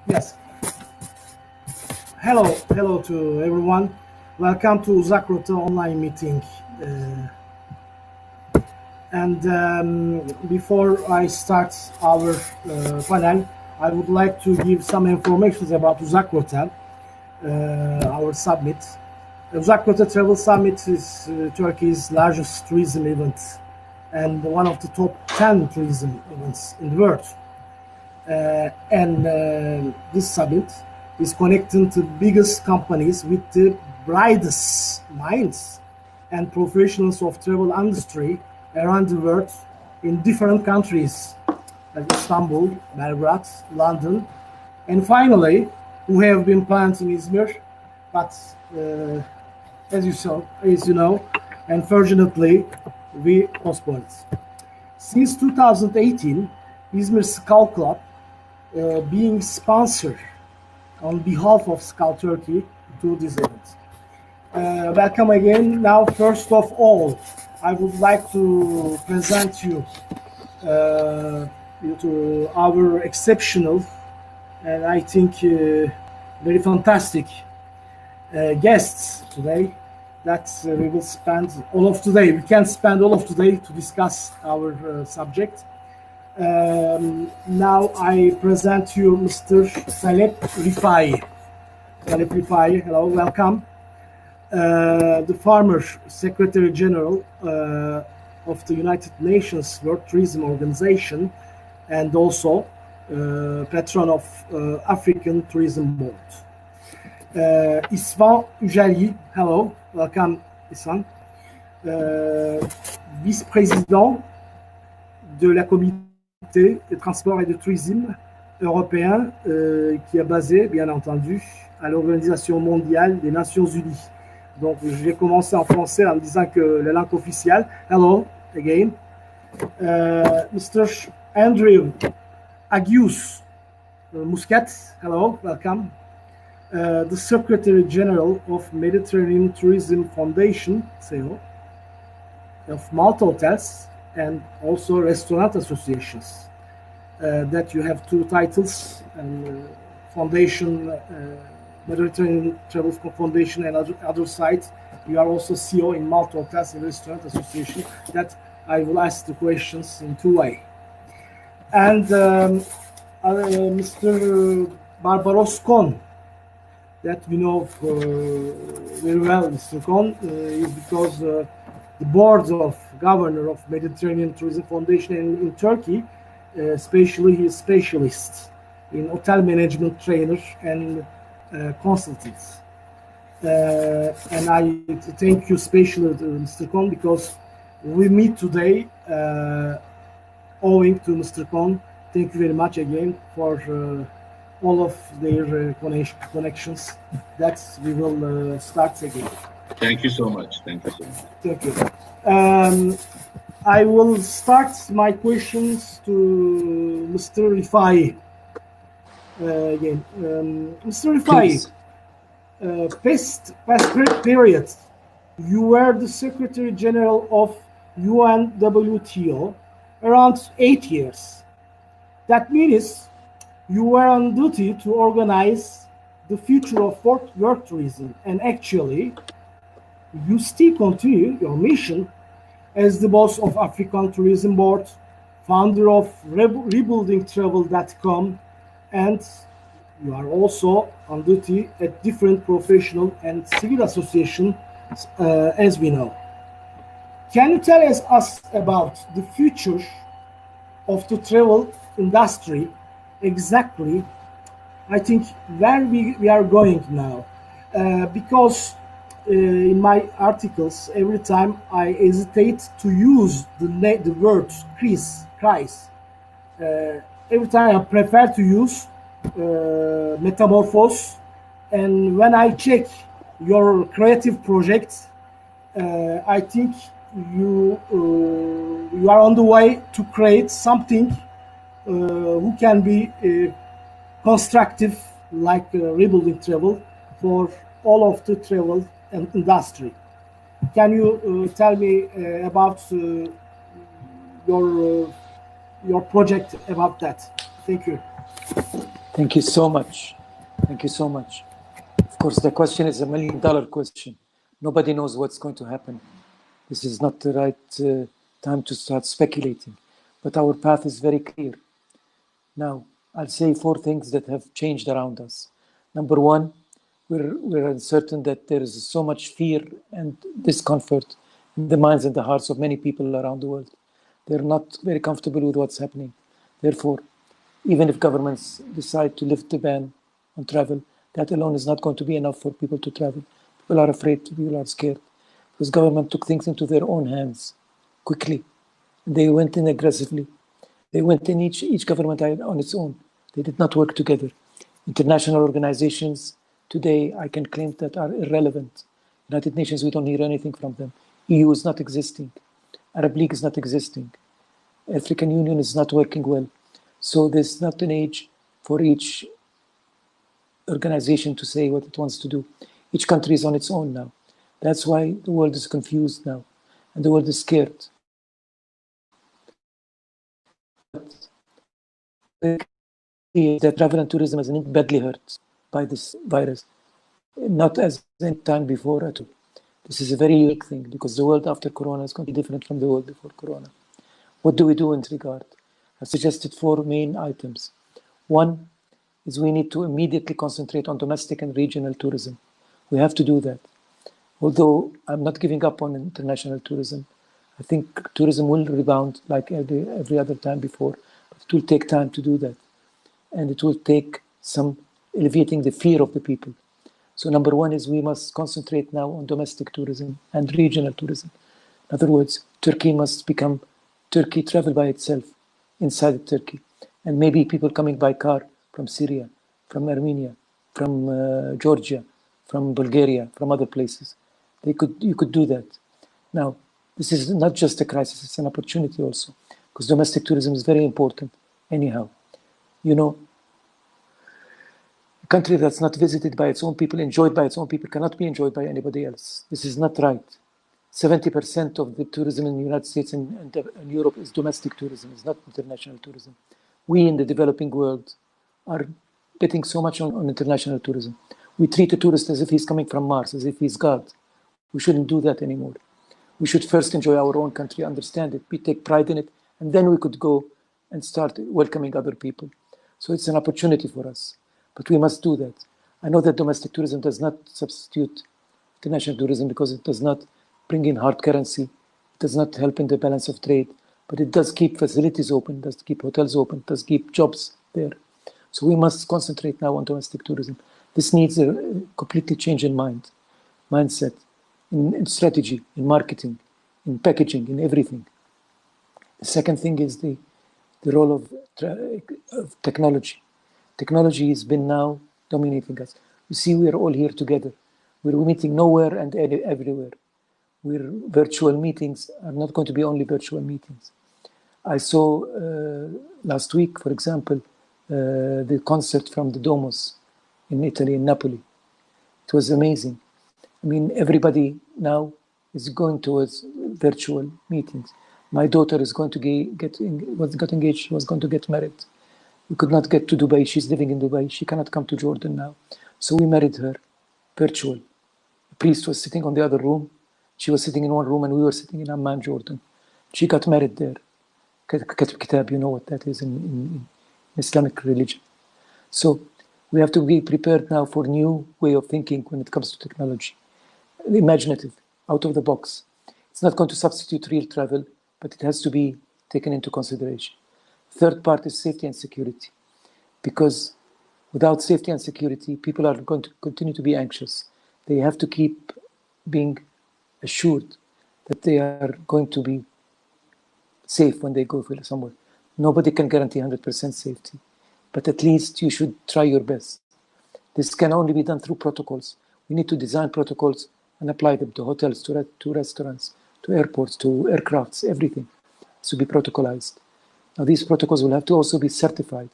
Yes. Hello to everyone. Welcome to Uzak Rota online meeting. Before I start our panel, I would like to give some information about Uzak Rota, our summit. Uzak Rota Travel Summit is Turkey's largest tourism event and one of the top 10 tourism events in the world. This summit is connecting the biggest companies with the brightest minds and professionals of travel industry around the world in different countries like Istanbul, Belgrade, London, and finally, who have been planned in Izmir, but as you know, unfortunately, we postponed it. Since 2018, Izmir Skal Club being sponsored on behalf of Skal Turkey to this event. Welcome again. Now, first of all, I would like to present you to our exceptional and I think very fantastic guests today that we will spend all of today. We can spend all of today to discuss our subject. Now I present you Mr. Taleb RIFAHI. Taleb RIFAHI, hello, welcome. The former Secretary General of the United Nations World Tourism Organization and also patron of African Tourism Board. István UJHELYI, hello, welcome István. Vice-président de la Comité de transport et de tourisme européen qui est basé, bien entendu, à l'Organisation mondiale des Nations Unies. Donc, je vais commencer en français en disant que la langue officielle. Hello, again. Mr. Andrew Agius Muscat, hello, welcome. The Secretary General of Mediterranean Tourism Foundation, CEO, of Malta Hotels, and also restaurant associations. That you have two titles, and Foundation, Mediterranean Travel Foundation, and other sites. You are also CEO in Malta Hotels and Restaurant Association. That I will ask the questions in two ways. And Mr. Barbaros KON, that we know very well, Mr. KON, is because the board of governor of Mediterranean Tourism Foundation in Turkey, especially he is specialist in hotel management trainer and consultants. And I thank you especially, Mr. KON, because we meet today owing to Mr. KON. Thank you very much again for all of their connections. That we will start again. Thank you so much. Thank you so much. Thank you. I will start my questions to Mr. RIFAHI again. Mr. RIFAHI, past period, you were the Secretary General of UNWTO around 8 years. That means you were on duty to organize the future of world tourism, and actually, you still continue your mission as the boss of African Tourism Board, founder of rebuildingtravel.com, and you are also on duty at different professional and civil associations, as we know. Can you tell us about the future of the travel industry, exactly, I think, where we are going now? Because in my articles, every time I hesitate to use the word crisis. Every time I prefer to use metamorphose. And when I check your creative project, I think you are on the way to create something who can be constructive, like rebuilding travel for all of the travel and industry. Can you tell me about your project about that? Thank you. Thank you so much. Thank you so much. Of course, the question is $1 million question. Nobody knows what's going to happen. This is not the right time to start speculating, but our path is very clear. Now, I'll say 4 things that have changed around us. Number 1, we're uncertain that there is so much fear and discomfort in the minds and the hearts of many people around the world. They're not very comfortable with what's happening. Therefore, even if governments decide to lift the ban on travel, that alone is not going to be enough for people to travel. People are afraid, people are scared. Because government took things into their own hands quickly. They went in aggressively. They went in each government on its own. They did not work together. International organizations today, I can claim that are irrelevant. United Nations, we don't hear anything from them. EU is not existing. Arab League is not existing. African Union is not working well. So there's not an age for each organization to say what it wants to do. Each country is on its own now. That's why the world is confused now, and the world is scared. That travel and tourism is badly hurt by this virus, not as any time before at all. This is a very unique thing because the world after Corona is going to be different from the world before Corona. What do we do in this regard? I've suggested 4 main items. 1 is we need to immediately concentrate on domestic and regional tourism. We have to do that. Although I'm not giving up on international tourism, I think tourism will rebound like every other time before, but it will take time to do that. And it will take some alleviating the fear of the people. So number 1 is we must concentrate now on domestic tourism and regional tourism. In other words, Turkey must become Turkey, travel by itself inside Turkey. And maybe people coming by car from Syria, from Armenia, from Georgia, from Bulgaria, from other places. You could do that. Now, this is not just a crisis, it's an opportunity also, because domestic tourism is very important anyhow. You know, a country that's not visited by its own people, enjoyed by its own people, cannot be enjoyed by anybody else. This is not right. 70% of the tourism in the United States and Europe is domestic tourism, it's not international tourism. We in the developing world are betting so much on international tourism. We treat a tourist as if he's coming from Mars, as if he's God. We shouldn't do that anymore. We should first enjoy our own country, understand it, we take pride in it, and then we could go and start welcoming other people. So it's an opportunity for us, but we must do that. I know that domestic tourism does not substitute international tourism because it does not bring in hard currency, it does not help in the balance of trade, but it does keep facilities open, does keep hotels open, does keep jobs there. So we must concentrate now on domestic tourism. This needs a completely change in mindset, in strategy, in marketing, in packaging, in everything. The second thing is the role of technology. Technology has been now dominating us. You see, we are all here together. We're meeting nowhere and everywhere. Virtual meetings are not going to be only virtual meetings. I saw last week, for example, the concert from the Domos in Italy, in Napoli. It was amazing. I mean, everybody now is going towards virtual meetings. My daughter is going to got engaged. She was going to get married. We could not get to Dubai. She's living in Dubai. She cannot come to Jordan now. So we married her virtual. The priest was sitting on the other room. She was sitting in one room and we were sitting in Amman, Jordan. She got married there. Katib Kitab, you know what that is in Islamic religion. So we have to be prepared now for new way of thinking when it comes to technology. Imaginative, out of the box. It's not going to substitute real travel, but it has to be taken into consideration. Third part is safety and security, because without safety and security, people are going to continue to be anxious. They have to keep being assured that they are going to be safe when they go somewhere. Nobody can guarantee 100% safety, but at least you should try your best. This can only be done through protocols. We need to design protocols and apply them to hotels, to restaurants, to airports, to aircrafts, everything has to be protocolized. Now these protocols will have to also be certified.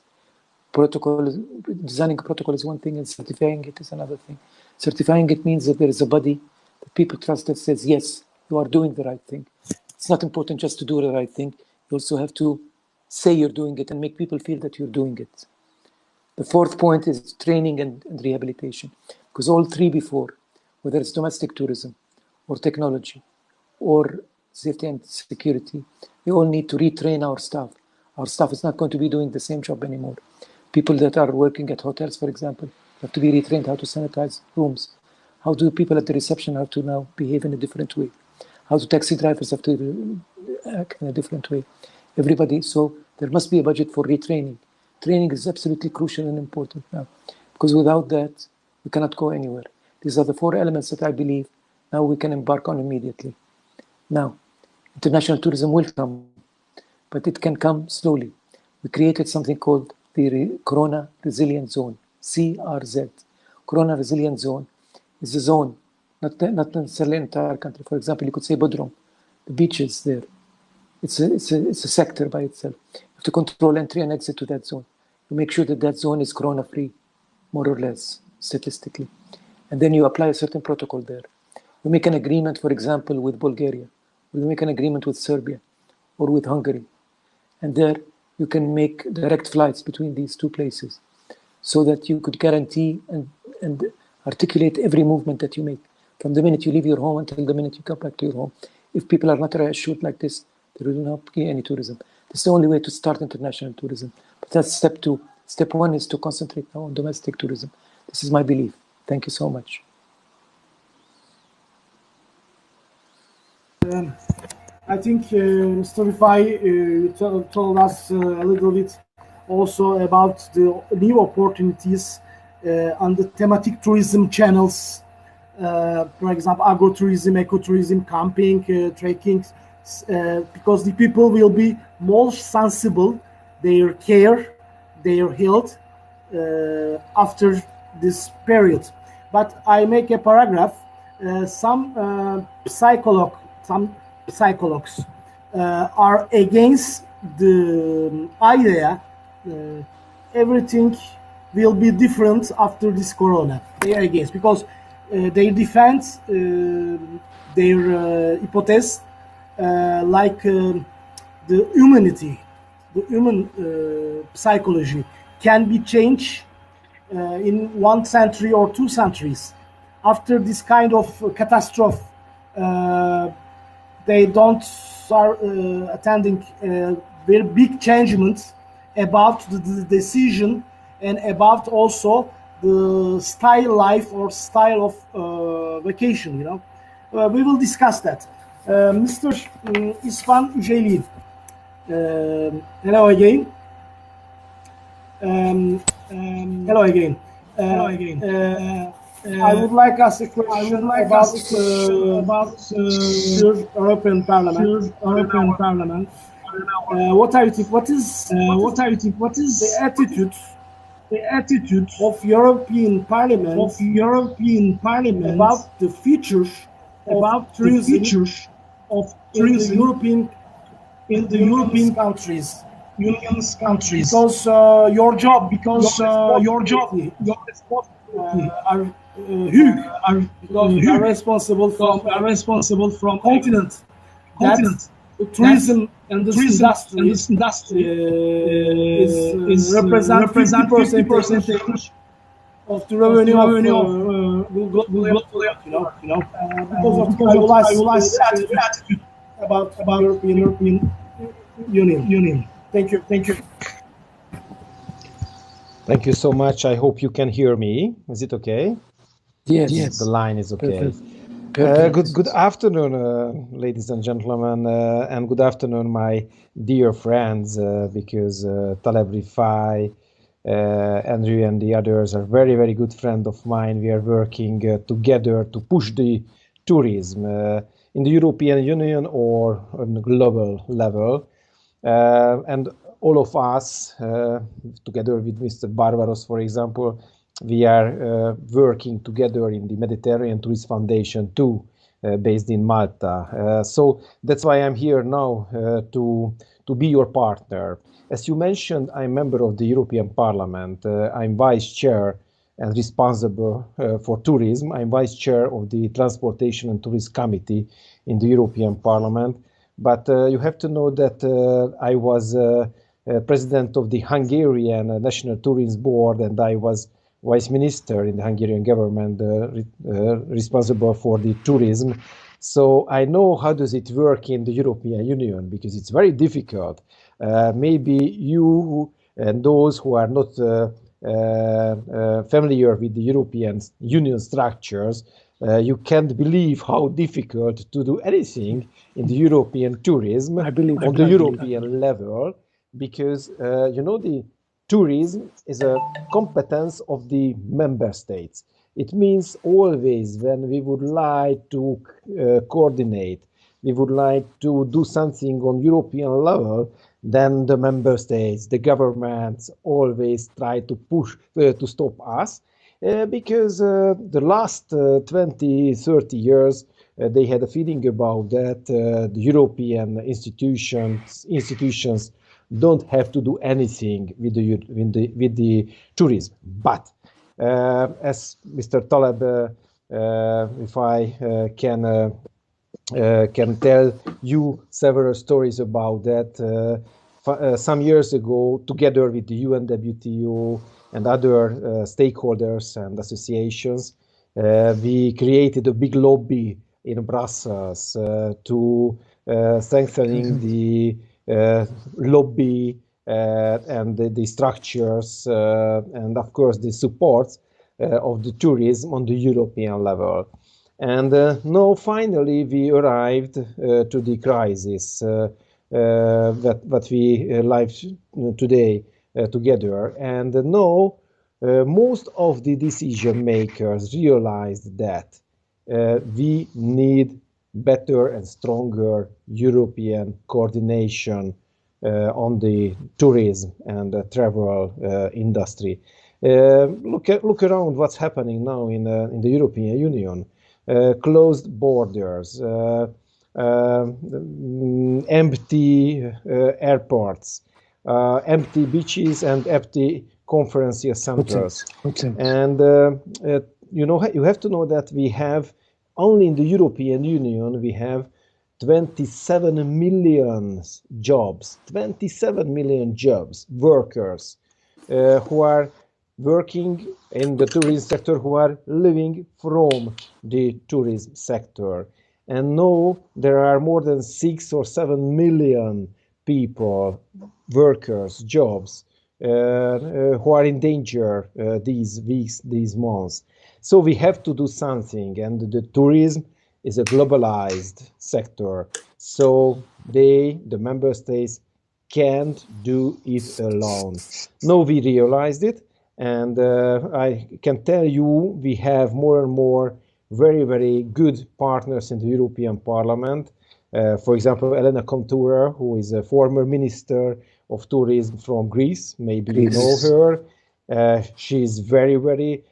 Designing a protocol is one thing and certifying it is another thing. Certifying it means that there is a body that people trust that says, yes, you are doing the right thing. It's not important just to do the right thing. You also have to say you're doing it and make people feel that you're doing it. The fourth point is training and rehabilitation, because all three before, whether it's domestic tourism or technology or safety and security, we all need to retrain our staff. Our staff is not going to be doing the same job anymore. People that are working at hotels, for example, have to be retrained how to sanitize rooms. How do people at the reception have to now behave in a different way? How do taxi drivers have to act in a different way? Everybody, so there must be a budget for retraining. Training is absolutely crucial and important now, because without that, we cannot go anywhere. These are the four elements that I believe now we can embark on immediately. Now, international tourism will come, but it can come slowly. We created something called the Corona Resilient Zone, CRZ. Corona Resilient Zone is a zone, not necessarily an entire country. For example, you could say Bodrum, the beaches there. It's a sector by itself. You have to control entry and exit to that zone. You make sure that that zone is corona-free, more or less, statistically. And then you apply a certain protocol there. We make an agreement, for example, with Bulgaria. We make an agreement with Serbia or with Hungary. And there you can make direct flights between these two places so that you could guarantee and articulate every movement that you make from the minute you leave your home until the minute you come back to your home. If people are not reassured like this, there will not be any tourism. This is the only way to start international tourism. But that's step two. Step one is to concentrate now on domestic tourism. This is my belief. Thank you so much. I think Mr. Rifai told us a little bit also about the new opportunities on the thematic tourism channels. For example, agro-tourism, eco-tourism, camping, trekking, because the people will be more sensible their care, their health after this period. But I make a paragraph. Some psychologues are against the idea everything will be different after this corona. They are against, because they defend their hypothesis like the humanity, the human psychology can be changed in 1 century or 2 centuries. After this kind of catastrophe, they don't start attending very big changements about the decision and about also the style life or style of vacation, you know. We will discuss that. Mr. István UJHELYI, hello again. Hello again. I would like to ask a question about European Parliament. What do you think? What is the attitude of European Parliament about the future of tourism in the European countries? Because your job, your responsibility are huge. Because you are responsible from continent. The tourism and this industry is represent 50% of the revenue of global, you know, because of the attitude about European Union. Thank you. Thank you so much. I hope you can hear me. Is it okay? Yes. The line is okay. Perfect. Good afternoon, ladies and gentlemen, and good afternoon, my dear friends, because Taleb RIFAHI, Andrew and the others are very, very good friends of mine. We are working together to push the tourism in the European Union or on a global level. And all of us, together with Mr. Barbaros, for example, we are working together in the Mediterranean Tourist Foundation too, based in Malta. So that's why I'm here now to be your partner. As you mentioned, I'm a member of the European Parliament. I'm vice chair and responsible for tourism. I'm vice chair of the Transportation and Tourism Committee in the European Parliament. But you have to know that I was president of the Hungarian National Tourism Board, and I was vice minister in the Hungarian government responsible for the tourism. So I know how does it work in the European Union, because it's very difficult. Maybe you and those who are not familiar with the European Union structures, you can't believe how difficult to do anything in the European tourism on the European level, because the tourism is a competence of the member states. It means always when we would like to coordinate, we would like to do something on European level, then the member states, the governments always try to push to stop us, because the last 20, 30 years they had a feeling about that the European institutions don't have to do anything with the tourism. But as Mr. Taleb, if I can tell you several stories about that. Some years ago, together with the UNWTO and other stakeholders and associations, we created a big lobby in Brussels to strengthening the lobby and the structures and of course the support of the tourism on the European level. And now finally we arrived to the crisis that we live today together. And now most of the decision makers realized that we need better and stronger European coordination on the tourism and travel industry. Look around what's happening now in the European Union. Closed borders, empty airports, empty beaches and empty conference centers. And you have to know that we have only in the European Union we have 27 million jobs, 27 million jobs, workers who are working in the tourism sector, who are living from the tourism sector. And now there are more than 6 or 7 million people, workers, jobs, who are in danger these weeks, these months. So we have to do something, and the tourism is a globalized sector. So the member states can't do it alone. Now we realized it, and I can tell you we have more and more very, very good partners in the European Parliament. For example, Elena Contura, who is a former Minister of Tourism from Greece. Maybe you know her. She's very, very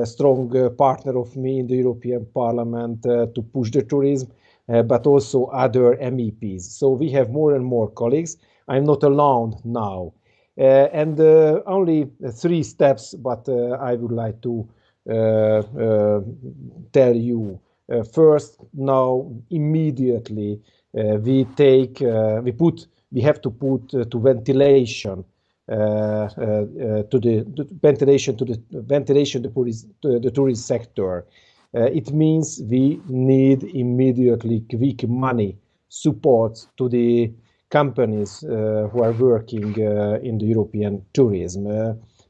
strong partner of me in the European Parliament to push the tourism, but also other MEPs. So we have more and more colleagues. I'm not alone now. And only 3 steps, but I would like to tell you. First, now immediately we have to put to ventilation the tourist sector. It means we need immediately quick money support to the companies who are working in the European tourism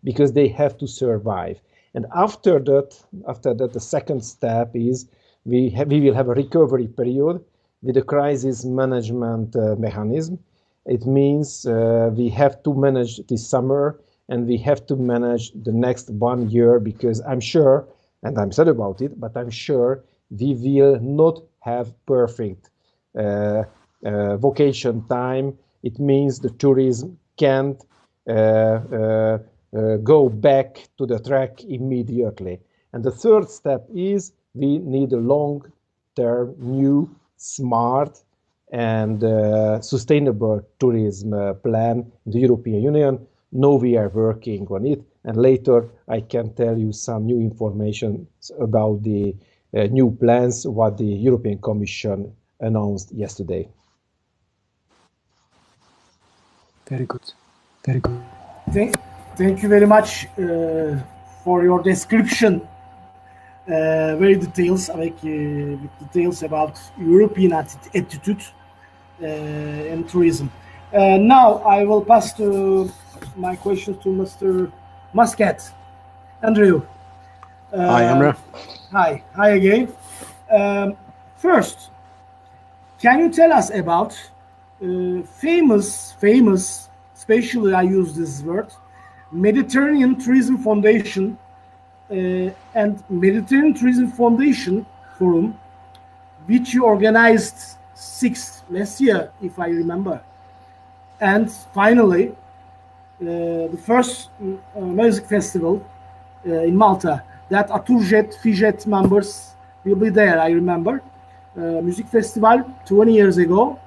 because they have to survive. And after that, the second step is we will have a recovery period with a crisis management mechanism. It means we have to manage this summer and we have to manage the next 1 year, because I'm sure, and I'm sad about it, but I'm sure we will not have perfect vacation time. It means the tourism can't go back to the track immediately. And the third step is we need a long-term, new, smart, and sustainable tourism plan in the European Union. Now we are working on it, and later I can tell you some new information about the new plans, what the European Commission announced yesterday. Very good. Very good. Thank you very much for your description. Very details, avec details about European attitude and tourism. Now I will pass my questions to Mr. Muscat. Andrew. Hi, Emre. Hi again. First, can you tell us about famous, especially I use this word, Mediterranean Tourism Foundation and Mediterranean Tourism Foundation Forum, which you organized last year, if I remember. And finally, the first music festival in Malta that Aturjet, Fijet members will be there, I remember. Music festival 20 years ago.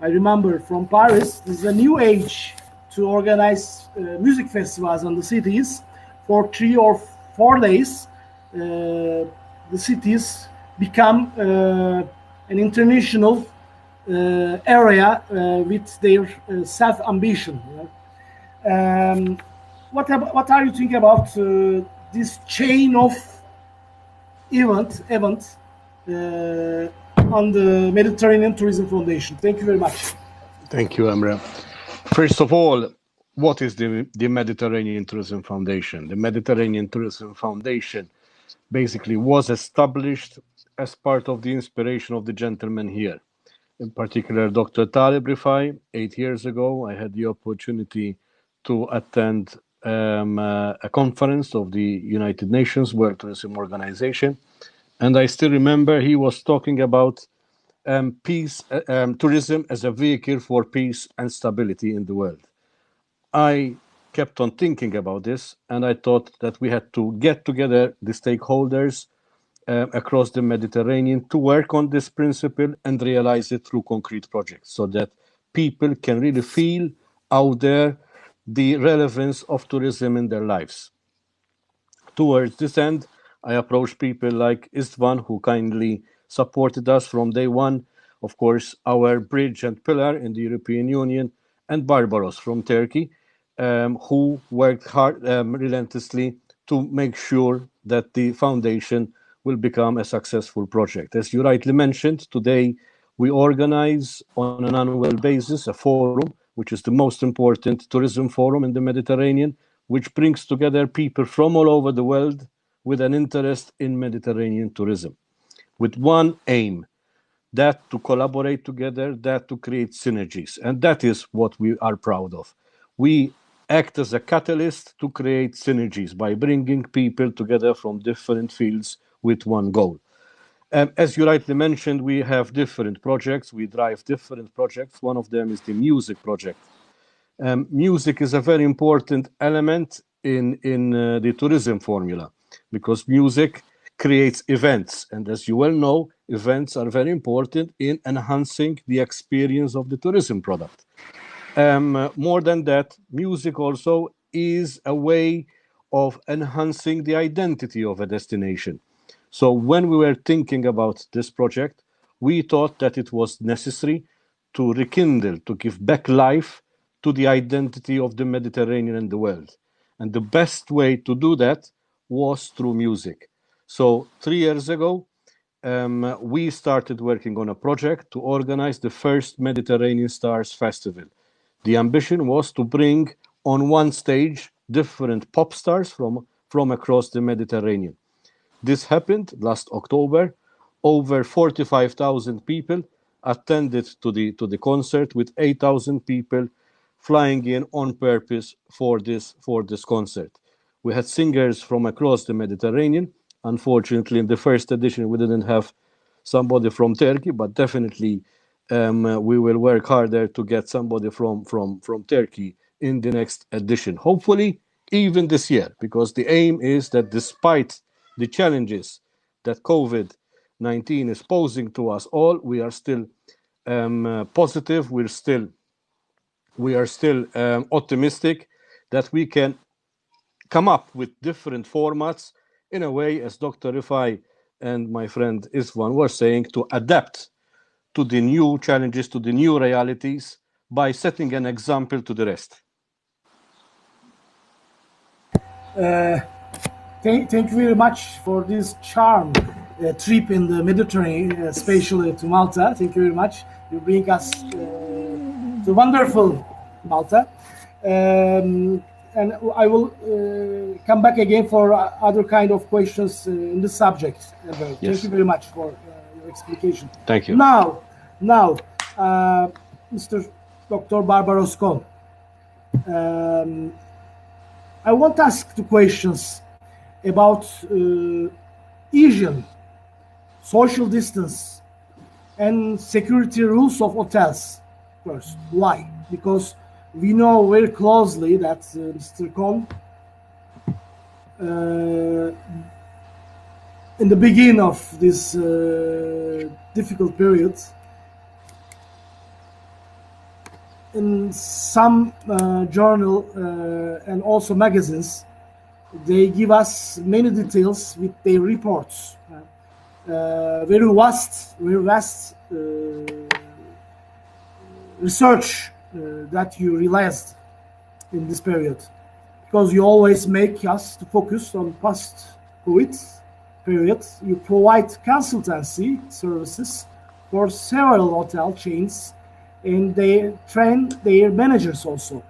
I remember from Paris. This is a new age to organize music festivals in the cities for 3 or 4 days. The cities become an international area with their self-ambition. What are you thinking about this chain of events on the Mediterranean Tourism Foundation? Thank you very much. Thank you, Emre. First of all, what is the Mediterranean Tourism Foundation? The Mediterranean Tourism Foundation basically was established as part of the inspiration of the gentleman here. In particular, Dr. Taleb RIFAHI. 8 years ago, I had the opportunity to attend a conference of the United Nations World Tourism Organization. And I still remember he was talking about tourism as a vehicle for peace and stability in the world. I kept on thinking about this, and I thought that we had to get together the stakeholders across the Mediterranean to work on this principle and realize it through concrete projects so that people can really feel out there the relevance of tourism in their lives. Towards this end, I approached people like István, who kindly supported us from day one, of course, our bridge and pillar in the European Union, and Barbaros from Turkey, who worked hard, relentlessly to make sure that the foundation will become a successful project. As you rightly mentioned, today we organize on an annual basis a forum, which is the most important tourism forum in the Mediterranean, which brings together people from all over the world with an interest in Mediterranean tourism, with one aim, that to collaborate together, that to create synergies. And that is what we are proud of. We act as a catalyst to create synergies by bringing people together from different fields with one goal. As you rightly mentioned, we have different projects. We drive different projects. One of them is the music project. Music is a very important element in the tourism formula because music creates events. And as you well know, events are very important in enhancing the experience of the tourism product. More than that, music also is a way of enhancing the identity of a destination. So when we were thinking about this project, we thought that it was necessary to rekindle, to give back life to the identity of the Mediterranean and the world. And the best way to do that was through music. So 3 years ago, we started working on a project to organize the first Mediterranean Stars Festival. The ambition was to bring on one stage different pop stars from across the Mediterranean. This happened last October. Over 45,000 people attended to the concert, with 8,000 people flying in on purpose for this concert. We had singers from across the Mediterranean. Unfortunately, in the first edition, we didn't have somebody from Turkey, but definitely we will work harder to get somebody from Turkey in the next edition. Hopefully, even this year, because the aim is that despite the challenges that COVID-19 is posing to us all, we are still positive. We are still optimistic that we can come up with different formats in a way, as Dr. RIFAHI and my friend István were saying, to adapt to the new challenges, to the new realities, by setting an example to the rest. Thank you very much for this charm trip in the Mediterranean, especially to Malta. Thank you very much. You bring us to wonderful Malta. And I will come back again for other kind of questions in this subject. Yes. Thank you very much for your explication. Thank you. Now, Mr. Dr. Barbaros KON, I want to ask two questions about hygiene, social distance, and security rules of hotels. First, why? Because we know very closely that Mr. KON, in the beginning of this difficult period, in some journal and also magazines, they give us many details with their reports. Very vast research that you realized in this period, because you always make us to focus on post-COVID period. You provide consultancy services for several hotel chains, and they train their managers also.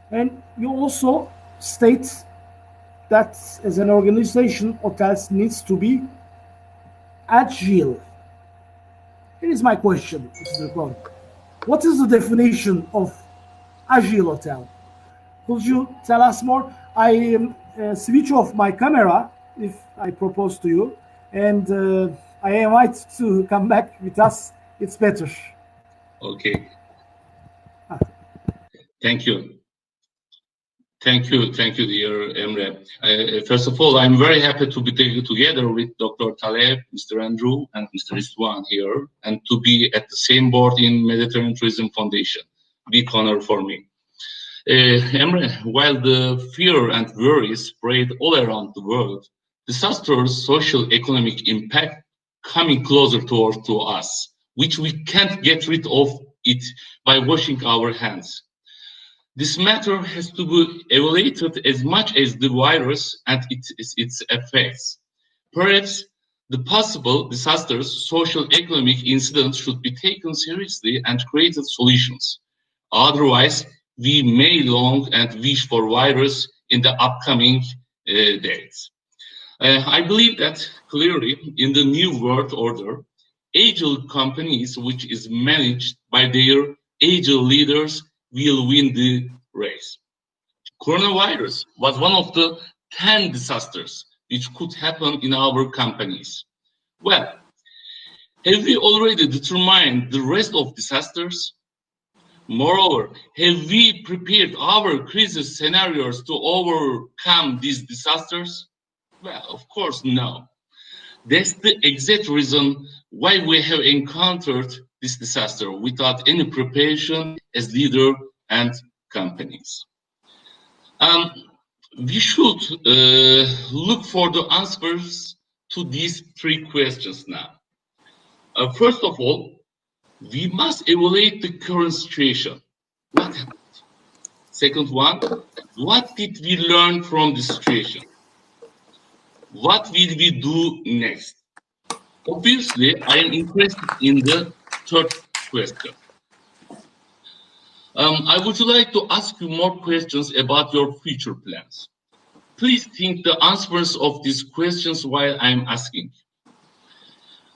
And you also state that as an organization, hotels needs to be agile. Here is my question, Mr. KON. What is the definition of agile hotel? Could you tell us more? I switch off my camera if I propose to you, and I invite to come back with us. It's better. Okay. Thank you. Thank you, dear Emre. First of all, I'm very happy to be together with Dr. Taleb, Mr. Andrew, and Mr. István here, and to be at the same board in Mediterranean Tourism Foundation. Big honor for me. Emre, while the fear and worry spread all around the world, disasters' social economic impact coming closer to us, which we can't get rid of it by washing our hands. This matter has to be evaluated as much as the virus and its effects. Perhaps the possible disasters, social economic incidents should be taken seriously and created solutions. Otherwise, we may long and wish for virus in the upcoming days. I believe that clearly in the new world order, agile companies, which is managed by their agile leaders, will win the race. Coronavirus was one of the 10 disasters which could happen in our companies. Well, have we already determined the rest of disasters? Moreover, have we prepared our crisis scenarios to overcome these disasters? Well, of course, no. That's the exact reason why we have encountered this disaster without any preparation as leader and companies. We should look for the answers to these three questions now. First of all, we must evaluate the current situation. What happened? Second one, what did we learn from the situation? What will we do next? Obviously, I am interested in the third question. I would like to ask you more questions about your future plans. Please think the answers of these questions while I'm asking.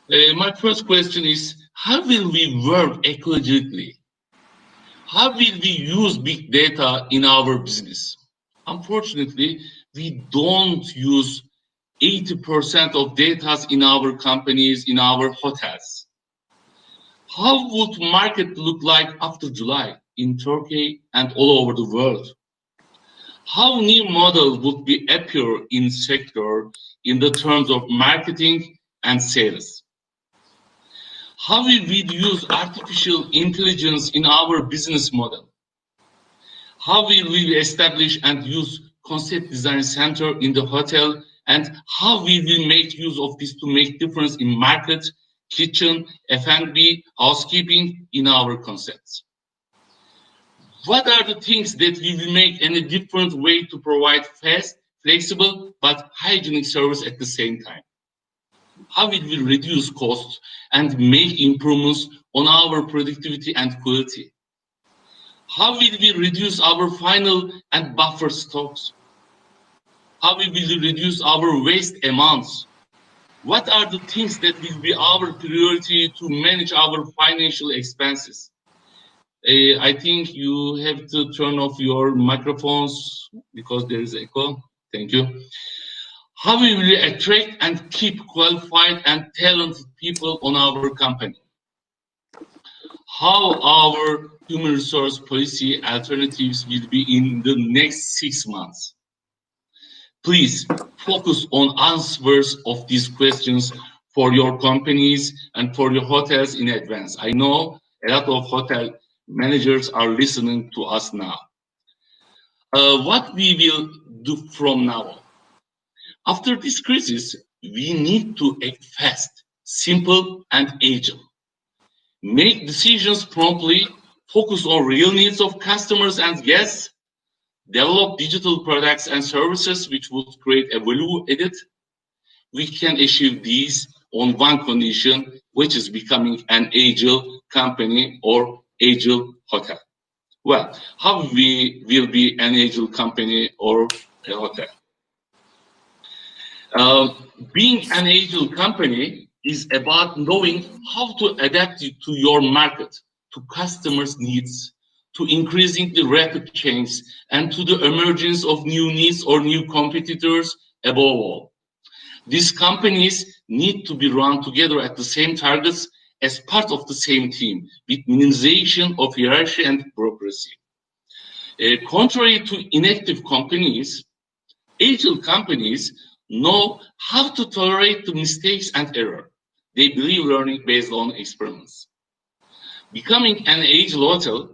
My first question is, how will we work ecologically? How will we use big data in our business? Unfortunately, we don't use 80% of data in our companies, in our hotels. How would market look like after July in Turkey and all over the world? How new model would be appear in sector in the terms of marketing and sales? How will we use artificial intelligence in our business model? How will we establish and use concept design center in the hotel? And how will we make use of this to make difference in market, kitchen, F&B, housekeeping in our concepts? What are the things that we will make in a different way to provide fast flexible but hygienic service at the same time? How will we reduce costs and make improvements on our productivity and quality? How will we reduce our final and buffer stocks? How will we reduce our waste amounts? What are the things that will be our priority to manage our financial expenses? I think you have to turn off your microphones because there is echo. Thank you. How will we attract and keep qualified and talented people on our company? How our human resource policy alternatives will be in the next 6 months? Please focus on answers of these questions for your companies and for your hotels in advance. I know a lot of hotel managers are listening to us now. What we will do from now on? After this crisis, we need to act fast, simple, and agile. Make decisions promptly, focus on real needs of customers and guests, develop digital products and services which would create a value added. We can achieve these on one condition, which is becoming an agile company or agile hotel. Well, how we will be an agile company or a hotel? Being an agile company is about knowing how to adapt it to your market, to customers' needs, to increasing the rapid change, and to the emergence of new needs or new competitors above all. These companies need to be run together at the same targets as part of the same team, with minimization of hierarchy and bureaucracy. Contrary to inactive companies, agile companies know how to tolerate the mistakes and error. They believe learning based on experiments. Becoming an agile hotel,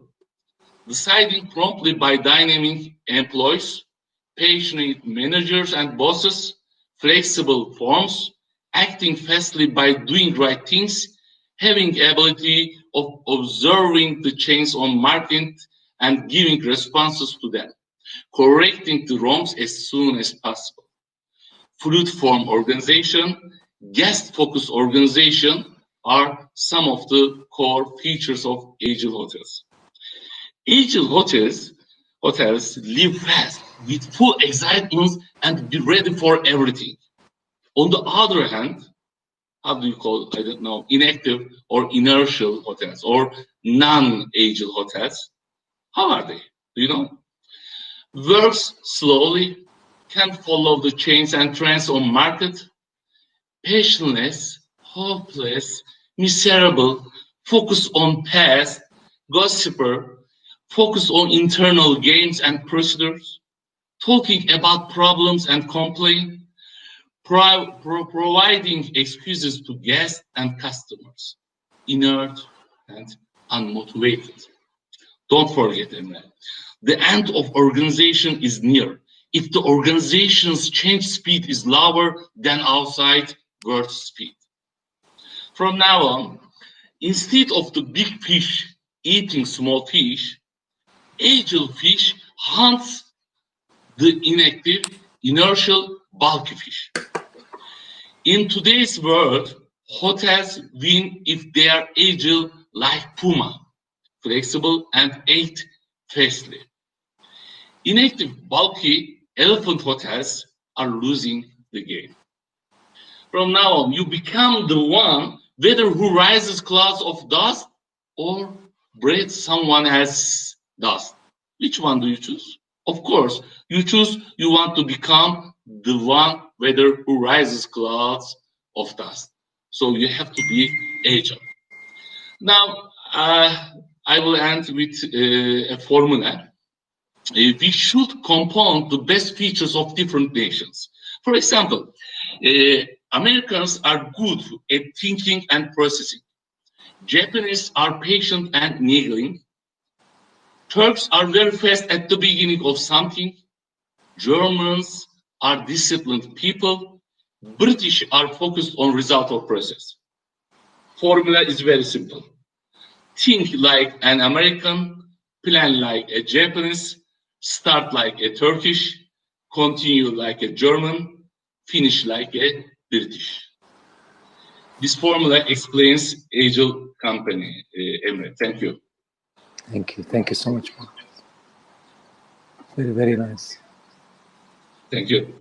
deciding promptly by dynamic employees, passionate managers and bosses, flexible forms, acting fastly by doing right things, having ability of observing the change on market and giving responses to them, correcting the wrongs as soon as possible. Fluid form organization, guest-focused organization are some of the core features of agile hotels. Agile hotels live fast with full excitement and be ready for everything. On the other hand, how do you call it? I don't know, inactive or inertial hotels or non-agile hotels. How are they? Do you know? Works slowly, can't follow the change and trends on market, passionless, hopeless, miserable, focus on past, gossiper, focus on internal games and procedures, talking about problems and complain, providing excuses to guests and customers, inert and unmotivated. Don't forget, Emre, the end of organization is near. If the organization's change speed is lower than outside world speed. From now on, instead of the big fish eating small fish, agile fish hunts the inactive, inertial, bulky fish. In today's world, hotels win if they are agile like puma, flexible and act fastly. Inactive, bulky elephant hotels are losing the game. From now on, you become the one whether who rises clouds of dust or breathes someone else's dust. Which one do you choose? Of course, you choose you want to become the one whether who rises clouds of dust. So you have to be agile. Now, I will end with a formula. We should compound the best features of different nations. For example, Americans are good at thinking and processing. Japanese are patient and niggling. Turks are very fast at the beginning of something. Germans are disciplined people. British are focused on result of process. Formula is very simple. Think like an American, plan like a Japanese, start like a Turkish, continue like a German, finish like a British. This formula explains agile company, Emre. Thank you. Thank you. Thank you so much. Very, very nice. Thank you.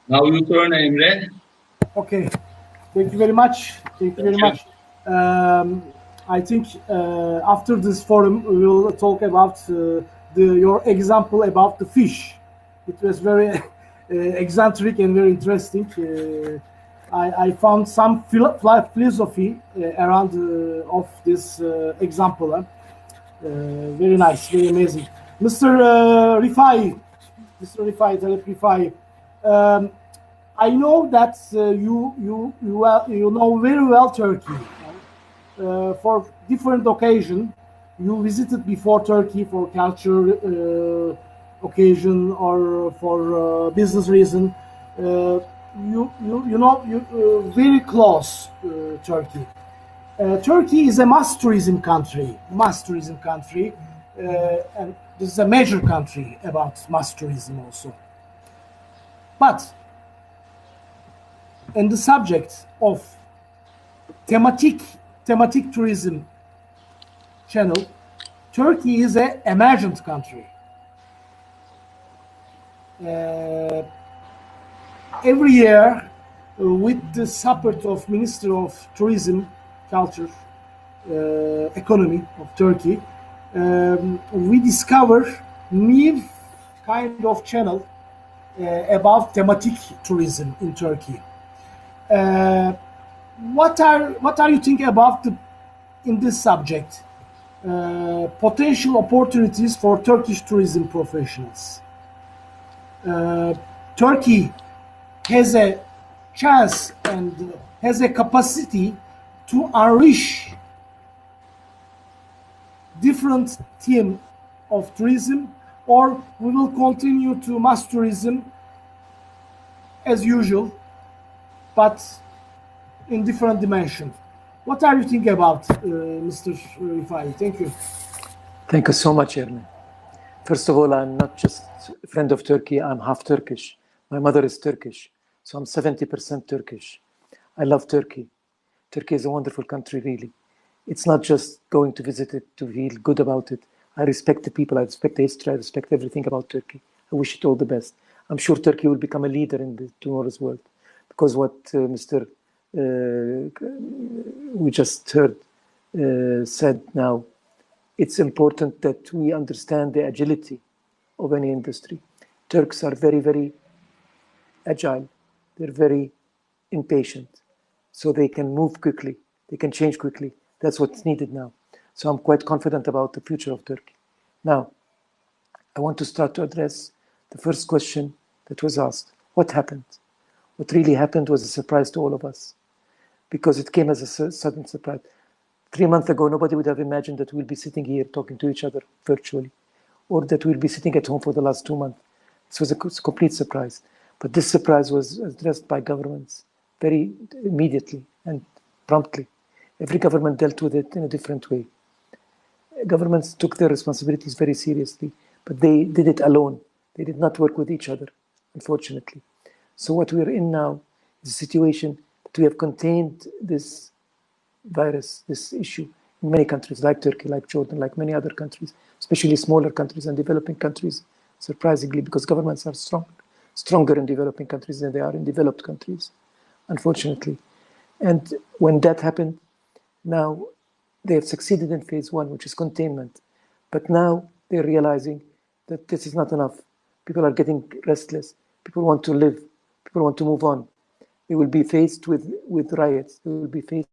Now you turn, Emre. Okay. Thank you very much. Thank you very much. I think after this forum, we will talk about your example about the fish. It was very eccentric and very interesting. I found some philosophy around of this example. Very nice, very amazing. Mr. Rifai, Taleb RIFAHI, I know that you know very well Turkey. For different occasion, you visited before Turkey for culture occasion or for business reason. You know very close Turkey. Turkey is a mass tourism country, and this is a major country about mass tourism also. But in the subject of thematic tourism channel, Turkey is an emergent country. Every year, with the support of Minister of Tourism, Culture, Economy of Turkey, we discover new kind of channel about thematic tourism in Turkey. What are you thinking about in this subject? Potential opportunities for Turkish tourism professionals. Turkey has a chance and has a capacity to enrich different theme of tourism, or we will continue to mass tourism as usual, but in different dimension. What are you thinking about, Mr. Rifai? Thank you. Thank you so much, Ermin. First of all, I'm not just a friend of Turkey, I'm half Turkish. My mother is Turkish, so I'm 70% Turkish. I love Turkey. Turkey is a wonderful country, really. It's not just going to visit it to feel good about it. I respect the people, I respect the history, I respect everything about Turkey. I wish it all the best. I'm sure Turkey will become a leader in the tomorrow's world, because what we just heard said now, it's important that we understand the agility of any industry. Turks are very, very agile. They're very impatient. So they can move quickly. They can change quickly. That's what's needed now. So I'm quite confident about the future of Turkey. Now, I want to start to address the first question that was asked. What happened? What really happened was a surprise to all of us, because it came as a sudden surprise. 3 months ago, nobody would have imagined that we'll be sitting here talking to each other virtually, or that we'll be sitting at home for the last 2 months. This was a complete surprise. But this surprise was addressed by governments very immediately and promptly. Every government dealt with it in a different way. Governments took their responsibilities very seriously, but they did it alone. They did not work with each other, unfortunately. So what we're in now is a situation that we have contained this virus, this issue, in many countries like Turkey, like Jordan, like many other countries, especially smaller countries and developing countries, surprisingly, because governments are stronger in developing countries than they are in developed countries, unfortunately. And when that happened, now they have succeeded in phase 1, which is containment. But now they're realizing that this is not enough. People are getting restless. People want to live. People want to move on. They will be faced with riots. They will be faced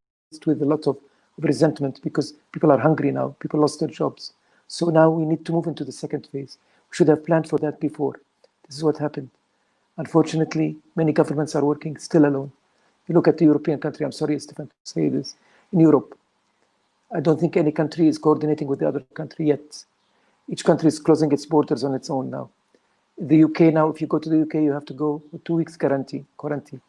with a lot of resentment because people are hungry now. People lost their jobs. So now we need to move into the second phase. We should have planned for that before. This is what happened. Unfortunately, many governments are working still alone. You look at the European country, I'm sorry, Stefan, to say this. In Europe, I don't think any country is coordinating with the other country yet. Each country is closing its borders on its own now. The UK now, if you go to the UK, you have to go with 2 weeks quarantine.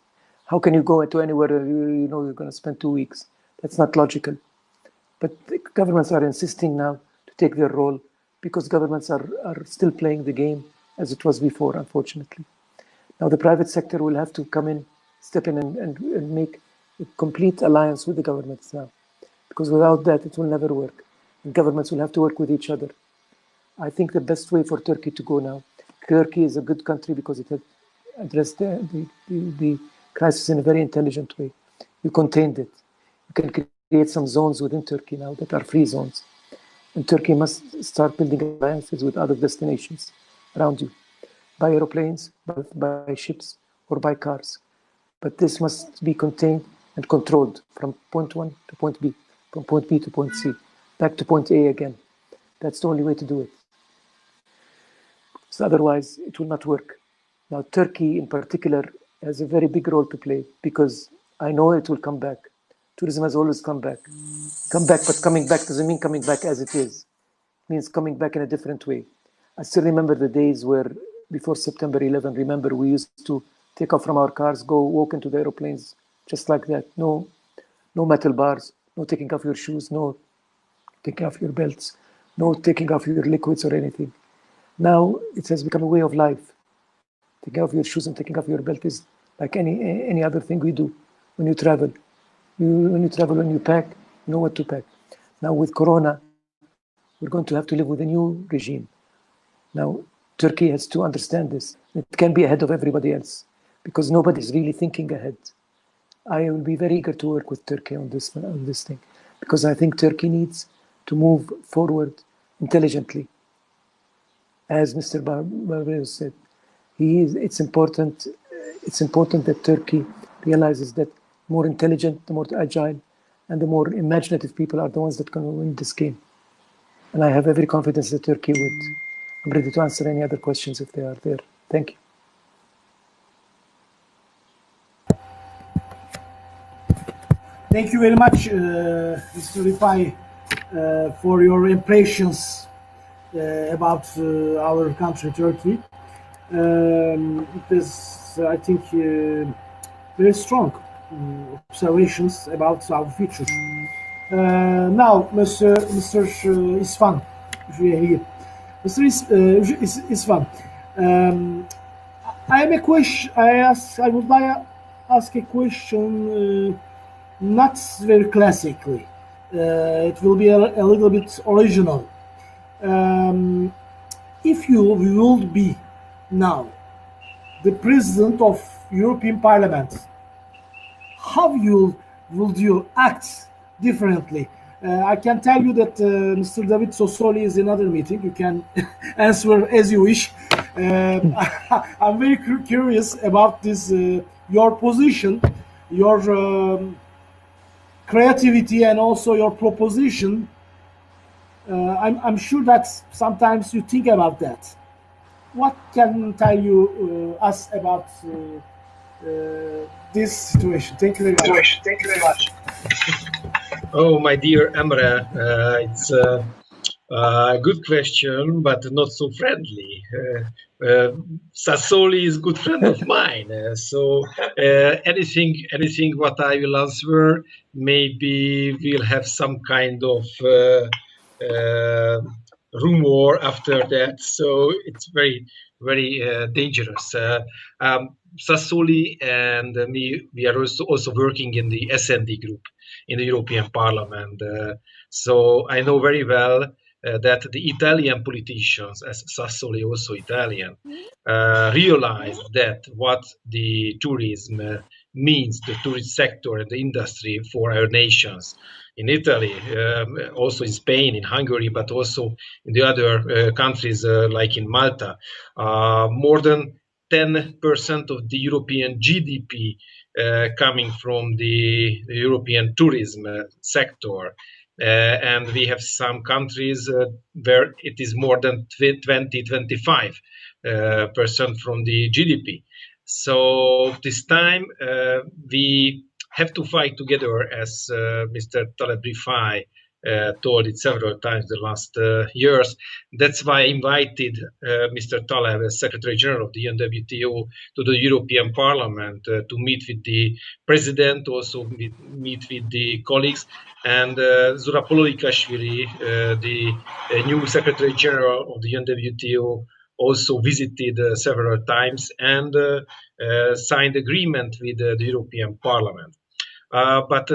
How can you go to anywhere you know you're going to spend 2 weeks? That's not logical. But the governments are insisting now to take their role because governments are still playing the game as it was before, unfortunately. Now the private sector will have to come in, step in and make a complete alliance with the governments now. Because without that, it will never work. And governments will have to work with each other. I think the best way for Turkey to go now, Turkey is a good country because it had addressed the crisis in a very intelligent way. You contained it. You can create some zones within Turkey now that are free zones. And Turkey must start building alliances with other destinations around you, by aeroplanes, by ships, or by cars. But this must be contained and controlled from point 1 to point B, from point B to point C, back to point A again. That's the only way to do it. So otherwise, it will not work. Now, Turkey in particular has a very big role to play because I know it will come back. Tourism has always come back. But coming back doesn't mean coming back as it is. It means coming back in a different way. I still remember the days where, before September 11, remember we used to take off from our cars, go walk into the aeroplanes, just like that. No metal bars, no taking off your shoes, no taking off your belts, no taking off your liquids or anything. Now it has become a way of life. Taking off your shoes and taking off your belt is like any other thing we do when you travel. When you pack, you know what to pack. Now with Corona, we're going to have to live with a new regime. Now, Turkey has to understand this. It can be ahead of everybody else because nobody's really thinking ahead. I will be very eager to work with Turkey on this thing because I think Turkey needs to move forward intelligently. As Mr. Barbaros said, it's important that Turkey realizes that more intelligent, the more agile, and the more imaginative people are the ones that can win this game. And I have every confidence that Turkey would. I'm ready to answer any other questions if they are there. Thank you. Thank you very much, Mr. Rifahi, for your impressions about our country, Turkey. It is, I think, very strong observations about our future. Now, Mr. István UJHELYI. Mr. István, I would like to ask a question, not very classically. It will be a little bit original. If you will be now the president of European Parliament, how would you act differently? I can tell you that Mr. David Sassoli is in another meeting. You can answer as you wish. I'm very curious about this, your position, your creativity, and also your proposition. I'm sure that sometimes you think about that. What can tell you us about this situation? Thank you very much. Oh, my dear Emre, it's a good question, but not so friendly. Sassoli is a good friend of mine, so anything what I will answer, maybe we'll have some kind of rumor after that. So it's very, very dangerous. Sassoli and me, we are also working in the SND group in the European Parliament. So I know very well that the Italian politicians, as Sassoli also Italian, realize that what the tourism means, the tourist sector and the industry for our nations. In Italy, also in Spain, in Hungary, but also in the other countries like in Malta, more than 10% of the European GDP coming from the European tourism sector. And we have some countries where it is more than 20-25% from the GDP. So this time we have to fight together, as Mr. Taleb RIFAHI told it several times the last years. That's why I invited Mr. Taleb, as Secretary General of the UNWTO, to the European Parliament to meet with the President, also meet with the colleagues, and Zura Poloikashvili, the new Secretary General of the UNWTO, also visited several times and signed agreement with the European Parliament. But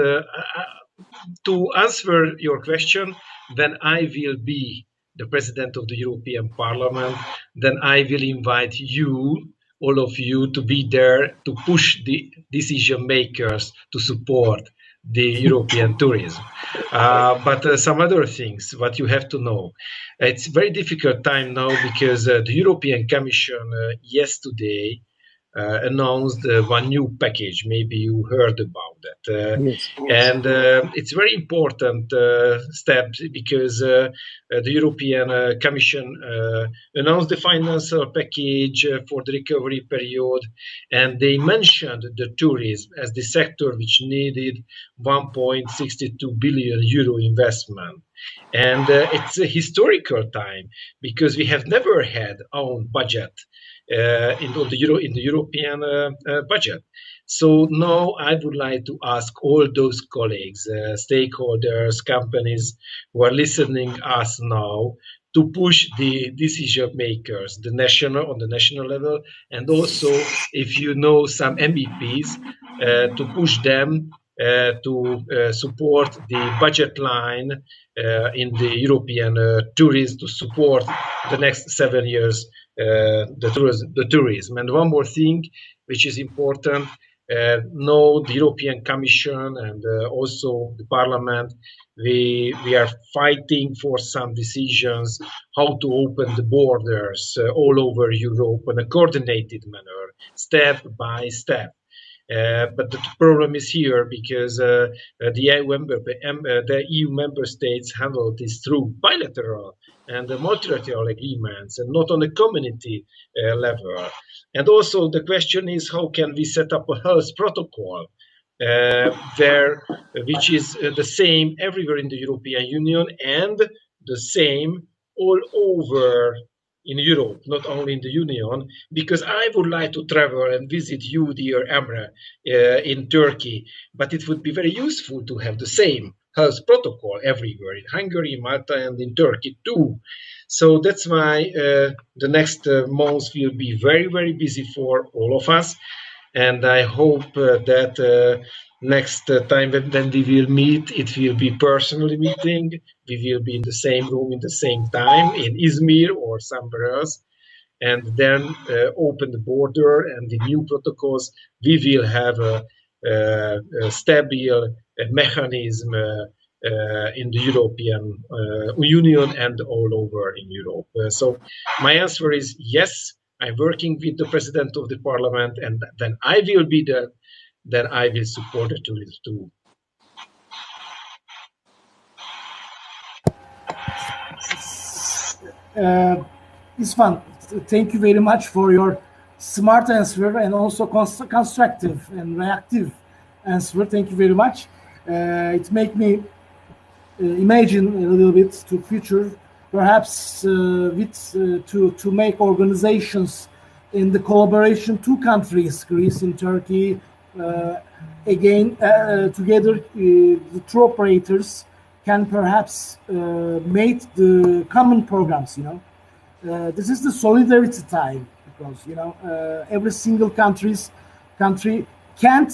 to answer your question, when I will be the President of the European Parliament, then I will invite you, all of you, to be there to push the decision makers to support the European tourism. But some other things, what you have to know. It's a very difficult time now because the European Commission yesterday announced one new package. Maybe you heard about that. Yes. And it's very important step because the European Commission announced the financial package for the recovery period, and they mentioned the tourism as the sector which needed 1.62 billion euro investment. And it's a historical time because we have never had our own budget in the European budget. So now I would like to ask all those colleagues, stakeholders, companies who are listening us now to push the decision makers, on the national level, and also if you know some MEPs, to push them to support the budget line in the European tourism to support the next 7 years the tourism. And one more thing, which is important, now the European Commission and also the Parliament, we are fighting for some decisions how to open the borders all over Europe in a coordinated manner, step by step. But the problem is here because the EU member states handle this through bilateral and multilateral agreements and not on a community level. And also the question is how can we set up a health protocol which is the same everywhere in the European Union and the same all over in Europe, not only in the Union, because I would like to travel and visit you, dear Emre, in Turkey, but it would be very useful to have the same health protocol everywhere, in Hungary, Malta, and in Turkey too. So that's why the next months will be very, very busy for all of us. And I hope that next time when we will meet, it will be personally meeting. We will be in the same room in the same time in Izmir or somewhere else. And then open the border and the new protocols. We will have a stable mechanism in the European Union and all over in Europe. So my answer is yes. I'm working with the President of the Parliament, and then I will be there. Then I will support the tourism too. István, thank you very much for your smart answer and also constructive and reactive answer. Thank you very much. It makes me imagine a little bit to future, perhaps to make organizations in the collaboration, two countries, Greece and Turkey, again together, the tour operators can perhaps make the common programs. This is the solidarity time because every single country can't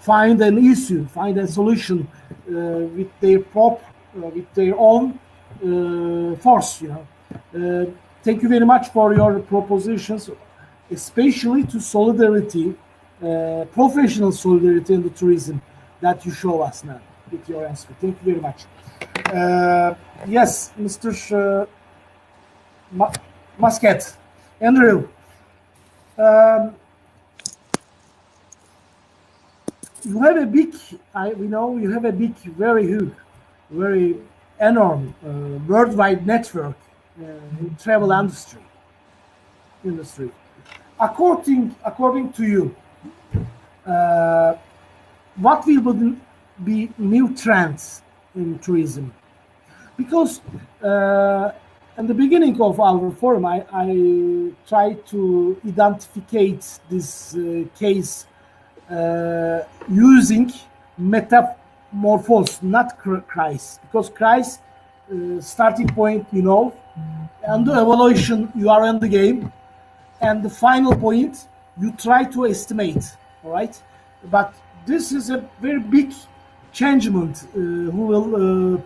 find an issue, find a solution with their own force. Thank you very much for your propositions, especially to solidarity, professional solidarity in the tourism that you show us now with your answer. Thank you very much. Yes, Mr. Muscat, Andrew. You have a big, we know you have a big, very huge, very enormous worldwide network in travel industry. According to you, what will be be new trends in tourism? Because in the beginning of our forum, I tried to identify this case using metamorphosis, not crisis, because crisis starting point, you know, and the evaluation, you are in the game, and the final point, you try to estimate, all right? But this is a very big changement who will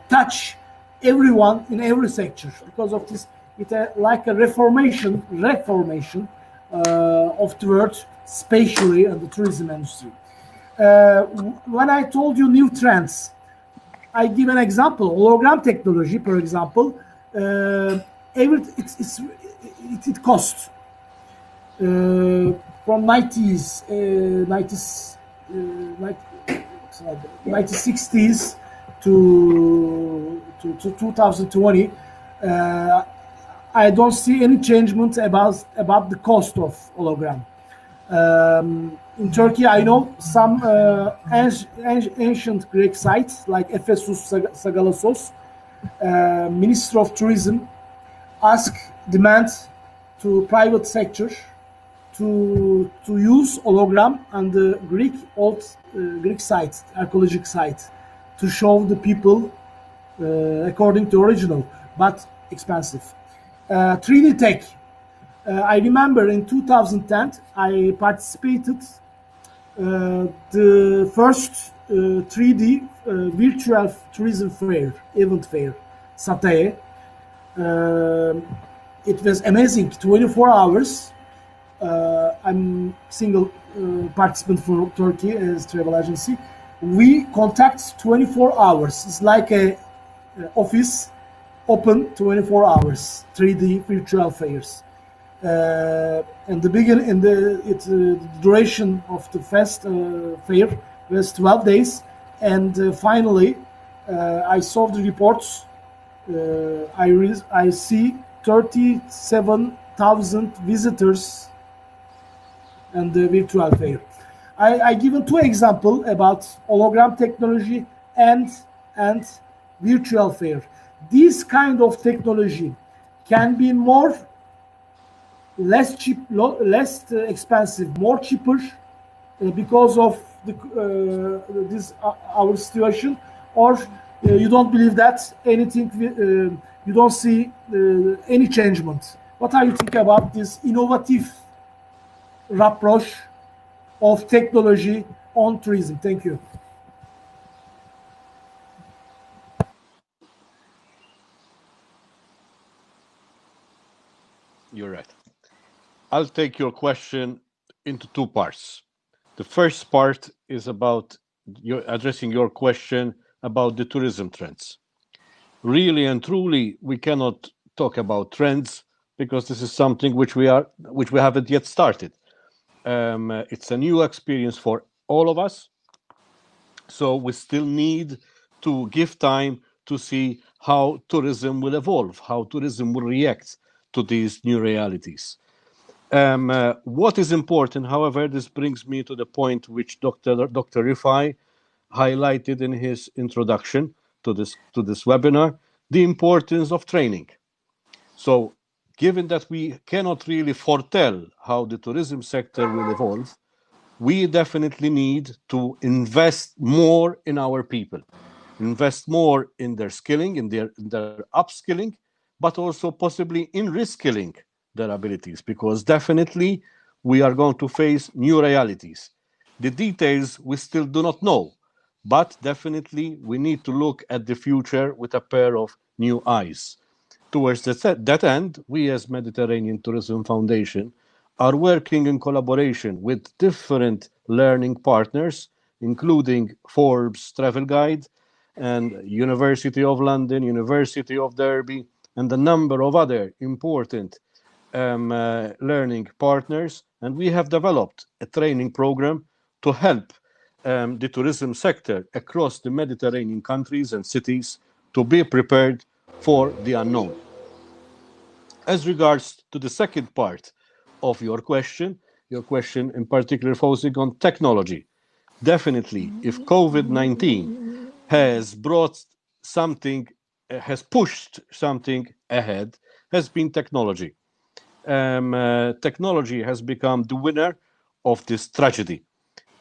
touch everyone in every sector. Because of this, it's like a reformation of the word spatially and the tourism industry. When I told you new trends, I give an example. Hologram technology, for example, it costs from 1960s to 2020. I don't see any changement about the cost of hologram. In Turkey, I know some ancient Greek sites like Ephesus, Sagalassos. Minister of Tourism demand to private sector to use hologram and the old Greek sites, archaeological sites, to show the people according to original, but expensive. 3D tech. I remember in 2010 I participated the first 3D virtual tourism fair, event fair, Satay. It was amazing, 24 hours. I'm single participant for Turkey as travel agency. We contact 24 hours. It's like a office open 24 hours, 3D virtual fairs. And the duration of the fair was 12 days. And finally, I saw the reports. I see 37,000 visitors and the virtual fair. I given two examples about hologram technology and virtual fair. This kind of technology can be less cheap, less expensive, more cheaper because of our situation, or you don't believe that anything, you don't see any changement. What are you thinking about this innovative approach of technology on tourism? Thank you. You're right. I'll take your question into two parts. The first part is about addressing your question about the tourism trends. Really and truly, we cannot talk about trends because this is something which we haven't yet started. It's a new experience for all of us. So we still need to give time to see how tourism will evolve, how tourism will react to these new realities. What is important, however, this brings me to the point which Dr. RIFAHI highlighted in his introduction to this webinar, the importance of training. So, given that we cannot really foretell how the tourism sector will evolve, we definitely need to invest more in our people, invest more in their skilling, in their upskilling, but also possibly in reskilling their abilities, because definitely we are going to face new realities. The details we still do not know, but definitely we need to look at the future with a pair of new eyes. Towards that end, we as Mediterranean Tourism Foundation are working in collaboration with different learning partners, including Forbes Travel Guide and University of London, University of Derby, and a number of other important learning partners. And we have developed a training program to help the tourism sector across the Mediterranean countries and cities to be prepared for the unknown. As regards to the second part of your question in particular focusing on technology, definitely, if COVID-19 has brought something, has pushed something ahead, has been technology. Technology has become the winner of this tragedy.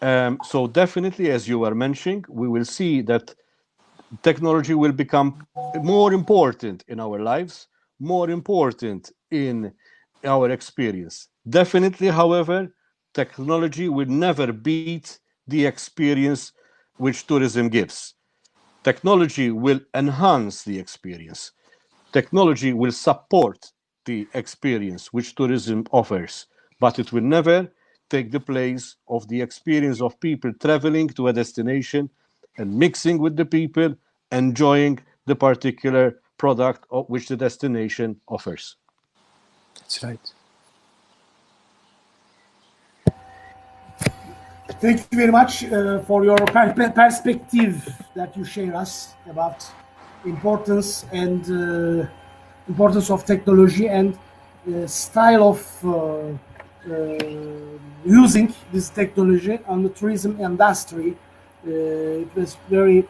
So definitely, as you were mentioning, we will see that technology will become more important in our lives, more important in our experience. Definitely, however, technology will never beat the experience which tourism gives. Technology will enhance the experience. Technology will support the experience which tourism offers, but it will never take the place of the experience of people traveling to a destination and mixing with the people, enjoying the particular product of which the destination offers. That's right. Thank you very much for your perspective that you share us about importance and importance of technology and style of using this technology on the tourism industry. It was very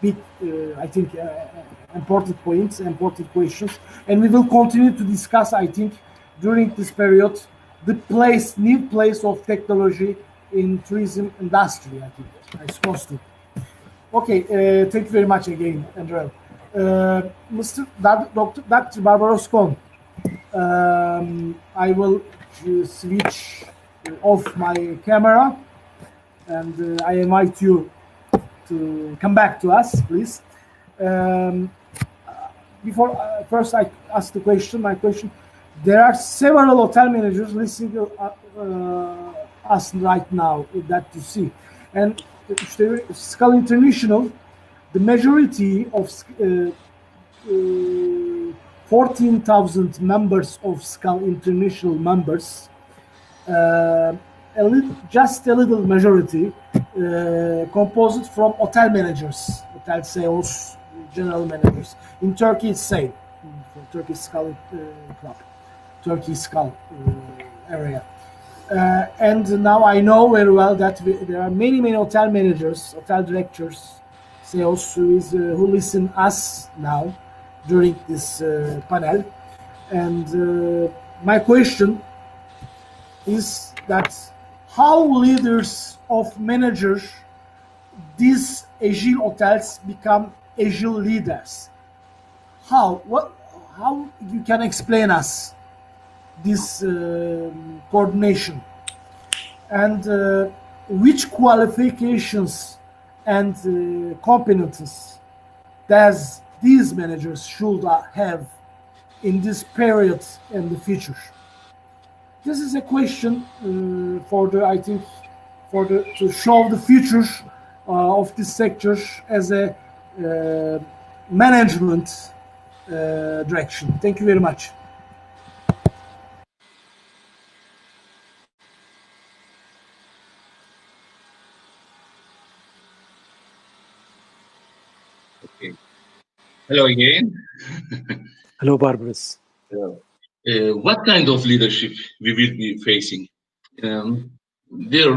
big, I think, important points, important questions, and we will continue to discuss, I think, during this period, the new place of technology in tourism industry, I think, I suppose to. Okay, thank you very much again, Andrew. Dr. Barbaros KON, I will switch off my camera and I invite you to come back to us, please. Before first I ask the question, my question, there are several hotel managers listening to us right now that you see. And Skal International, the majority of 14,000 members of Skal International members, just a little majority composed from hotel managers, hotel sales, general managers. In Turkey, it's same. For Turkey Skal Club, Turkey Skal area. And now I know very well that there are many hotel managers, hotel directors, sales who listen us now during this panel. And my question is that how leaders of managers, these agile hotels become agile leaders? How you can explain us this coordination, and which qualifications and competencies does these managers should have in this period and the future? This is a question to show the future of this sector as a management direction. Thank you very much. Okay. Hello again. Hello, Barbaros. What kind of leadership we will be facing? Dear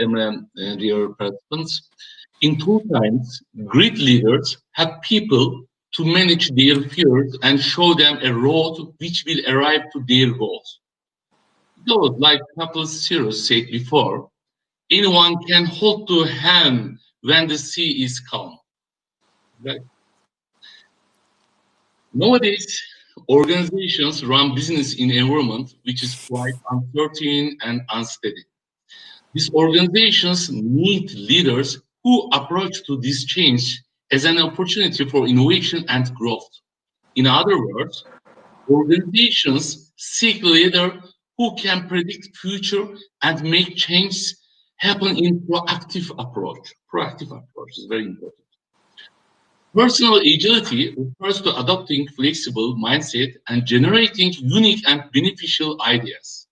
Emre, dear participants, in 2 times, great leaders have people to manage their fears and show them a road which will arrive to their goals. Those, like Couple Cyrus said before, anyone can hold to a hand when the sea is calm. Right? Nowadays, organizations run business in an environment which is quite uncertain and unsteady. These organizations need leaders who approach to this change as an opportunity for innovation and growth. In other words, organizations seek leaders who can predict future and make change happen in proactive approach. Proactive approach is very important. Personal agility refers to adopting flexible mindset and generating unique and beneficial ideas.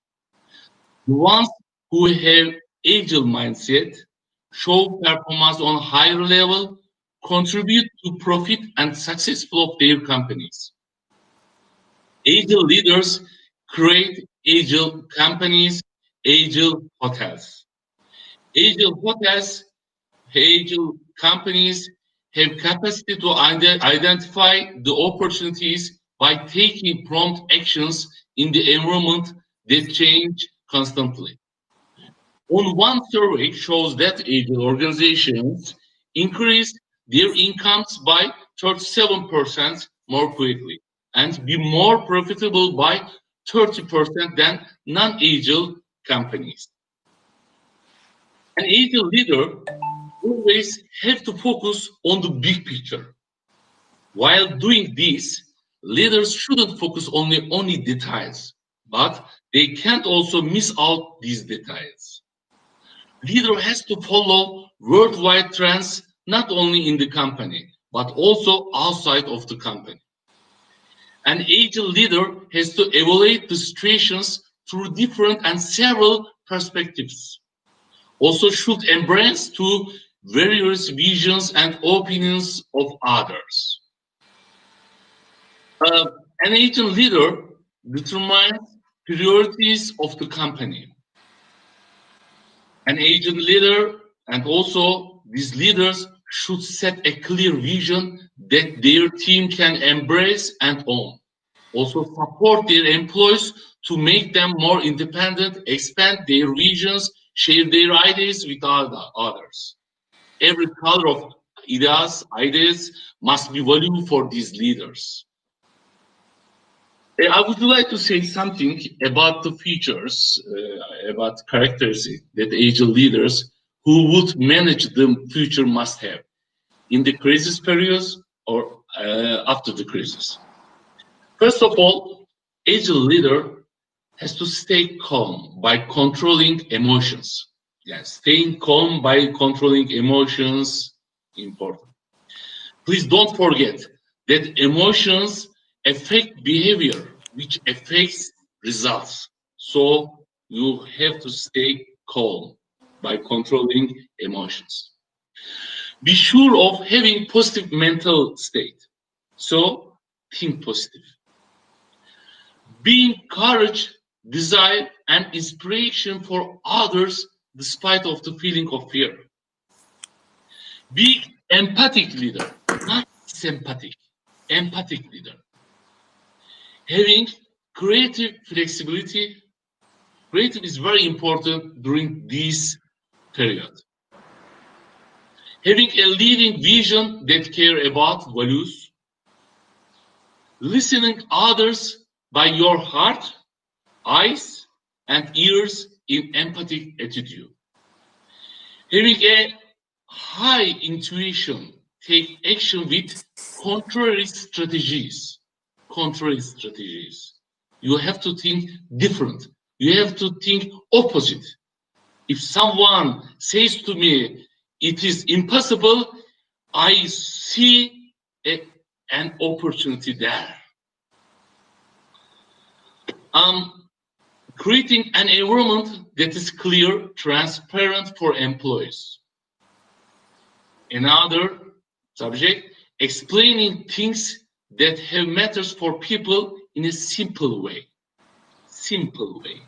The ones who have agile mindset show performance on higher level, contribute to profit and success of their companies. Agile leaders create agile companies, agile hotels. Agile hotels, agile companies have capacity to identify the opportunities by taking prompt actions in the environment that change constantly. One survey shows that agile organizations increase their incomes by 37% more quickly and be more profitable by 30% than non-agile companies. An agile leader always have to focus on the big picture. While doing this, leaders shouldn't focus only on the details, but they can't also miss out these details. Leader has to follow worldwide trends, not only in the company, but also outside of the company. An agile leader has to evaluate the situations through different and several perspectives. Also should embrace to various visions and opinions of others. An agile leader determines priorities of the company. An agile leader and also these leaders should set a clear vision that their team can embrace and own. Also support their employees to make them more independent, expand their visions, share their ideas with others. Every color of ideas must be valued for these leaders. I would like to say something about the features, about characteristics that agile leaders who would manage the future must have in the crisis periods or after the crisis. First of all, agile leader has to stay calm by controlling emotions. Yes, staying calm by controlling emotions, important. Please don't forget that emotions affect behavior, which affects results. So you have to stay calm by controlling emotions. Be sure of having positive mental state. So think positive. Being courage, desire, and inspiration for others despite of the feeling of fear. Be empathic leader, not sympathetic, empathic leader. Having creative flexibility. Creative is very important during this period. Having a leading vision that care about values. Listening others by your heart, eyes, and ears in empathic attitude. Having a high intuition, take action with contrary strategies. Contrary strategies. You have to think different. You have to think opposite. If someone says to me, it is impossible, I see an opportunity there. Creating an environment that is clear, transparent for employees. Another subject, explaining things that have matters for people in a simple way. Simple way.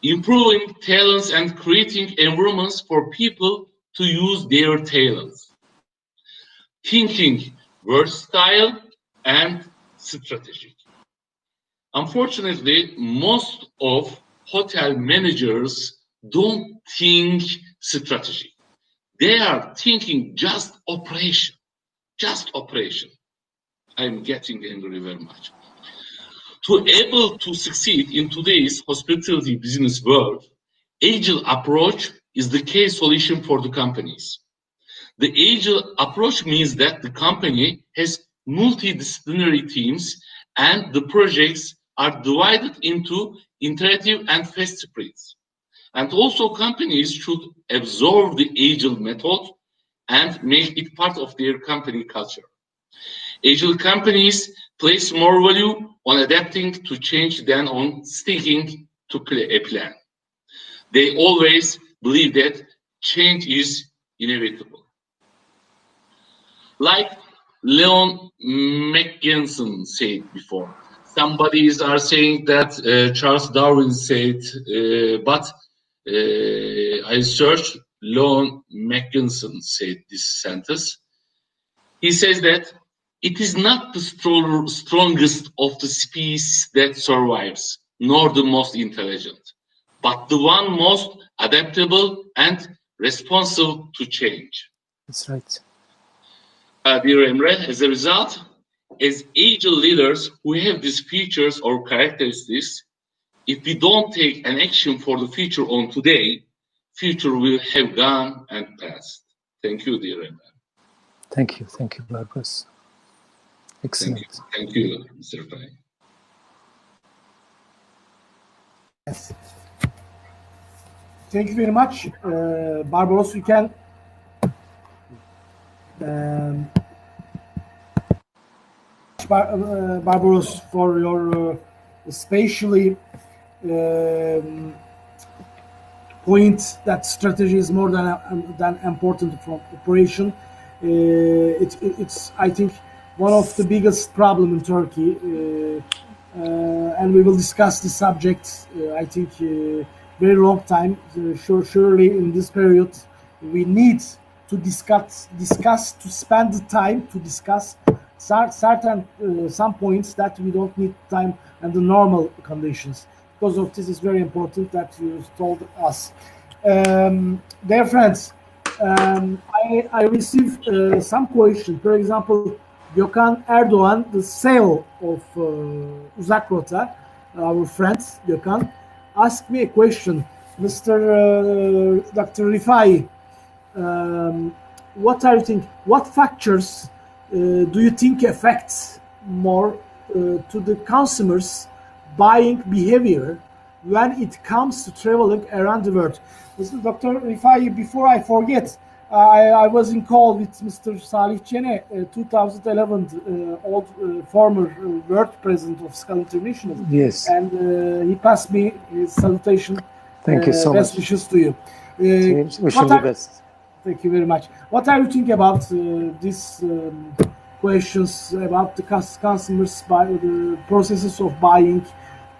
Improving talents and creating environments for people to use their talents. Thinking versatile and strategic. Unfortunately, most of hotel managers don't think strategy. They are thinking just operation. Just operation. I'm getting angry very much. To be able to succeed in today's hospitality business world, agile approach is the key solution for the companies. The agile approach means that the company has multidisciplinary teams and the projects are divided into iterative and fast sprints. And also companies should absorb the agile method and make it part of their company culture. Agile companies place more value on adapting to change than on sticking to a plan. They always believe that change is inevitable. Like Leon Mackensen said before, somebody are saying that Charles Darwin said, but I searched, Lon Mackinson said this sentence. He says that it is not the strongest of the species that survives, nor the most intelligent, but the one most adaptable and responsive to change. That's right. Dear Emre, as a result, as agile leaders who have these features or characteristics, if we don't take an action for the future on today, future will have gone and passed. Thank you, dear Emre. Thank you, Barbaros. Excellent. Thank you, Mr. Rifai. Yes. Thank you very much, Barbaros. We can Barbaros, for your especially point that strategy is more than important from operation. It's I think one of the biggest problem in Turkey, and we will discuss the subject. I think very long time. Surely in this period we need to discuss to spend the time to discuss certain some points that we don't need time and the normal conditions. Because of this, is very important that you told us. Dear friends, I received some questions. For example, Gökhan Erdoğan, the CEO of Uzak Rota, our friend Gökhan, asked me a question. Mr. Dr. Rifai, what are you think? What factors do you think affects more to the consumers' buying behavior when it comes to traveling around the world? Dr. Rifai, before I forget, I was in call with Mr. Salih Çene, 2011 old former world president of Skal International. Yes. And he passed me his salutation. Thank you so much. Best wishes to you. Wish you the best. Thank you very much. What are you thinking about these questions about the consumers, by the processes of buying,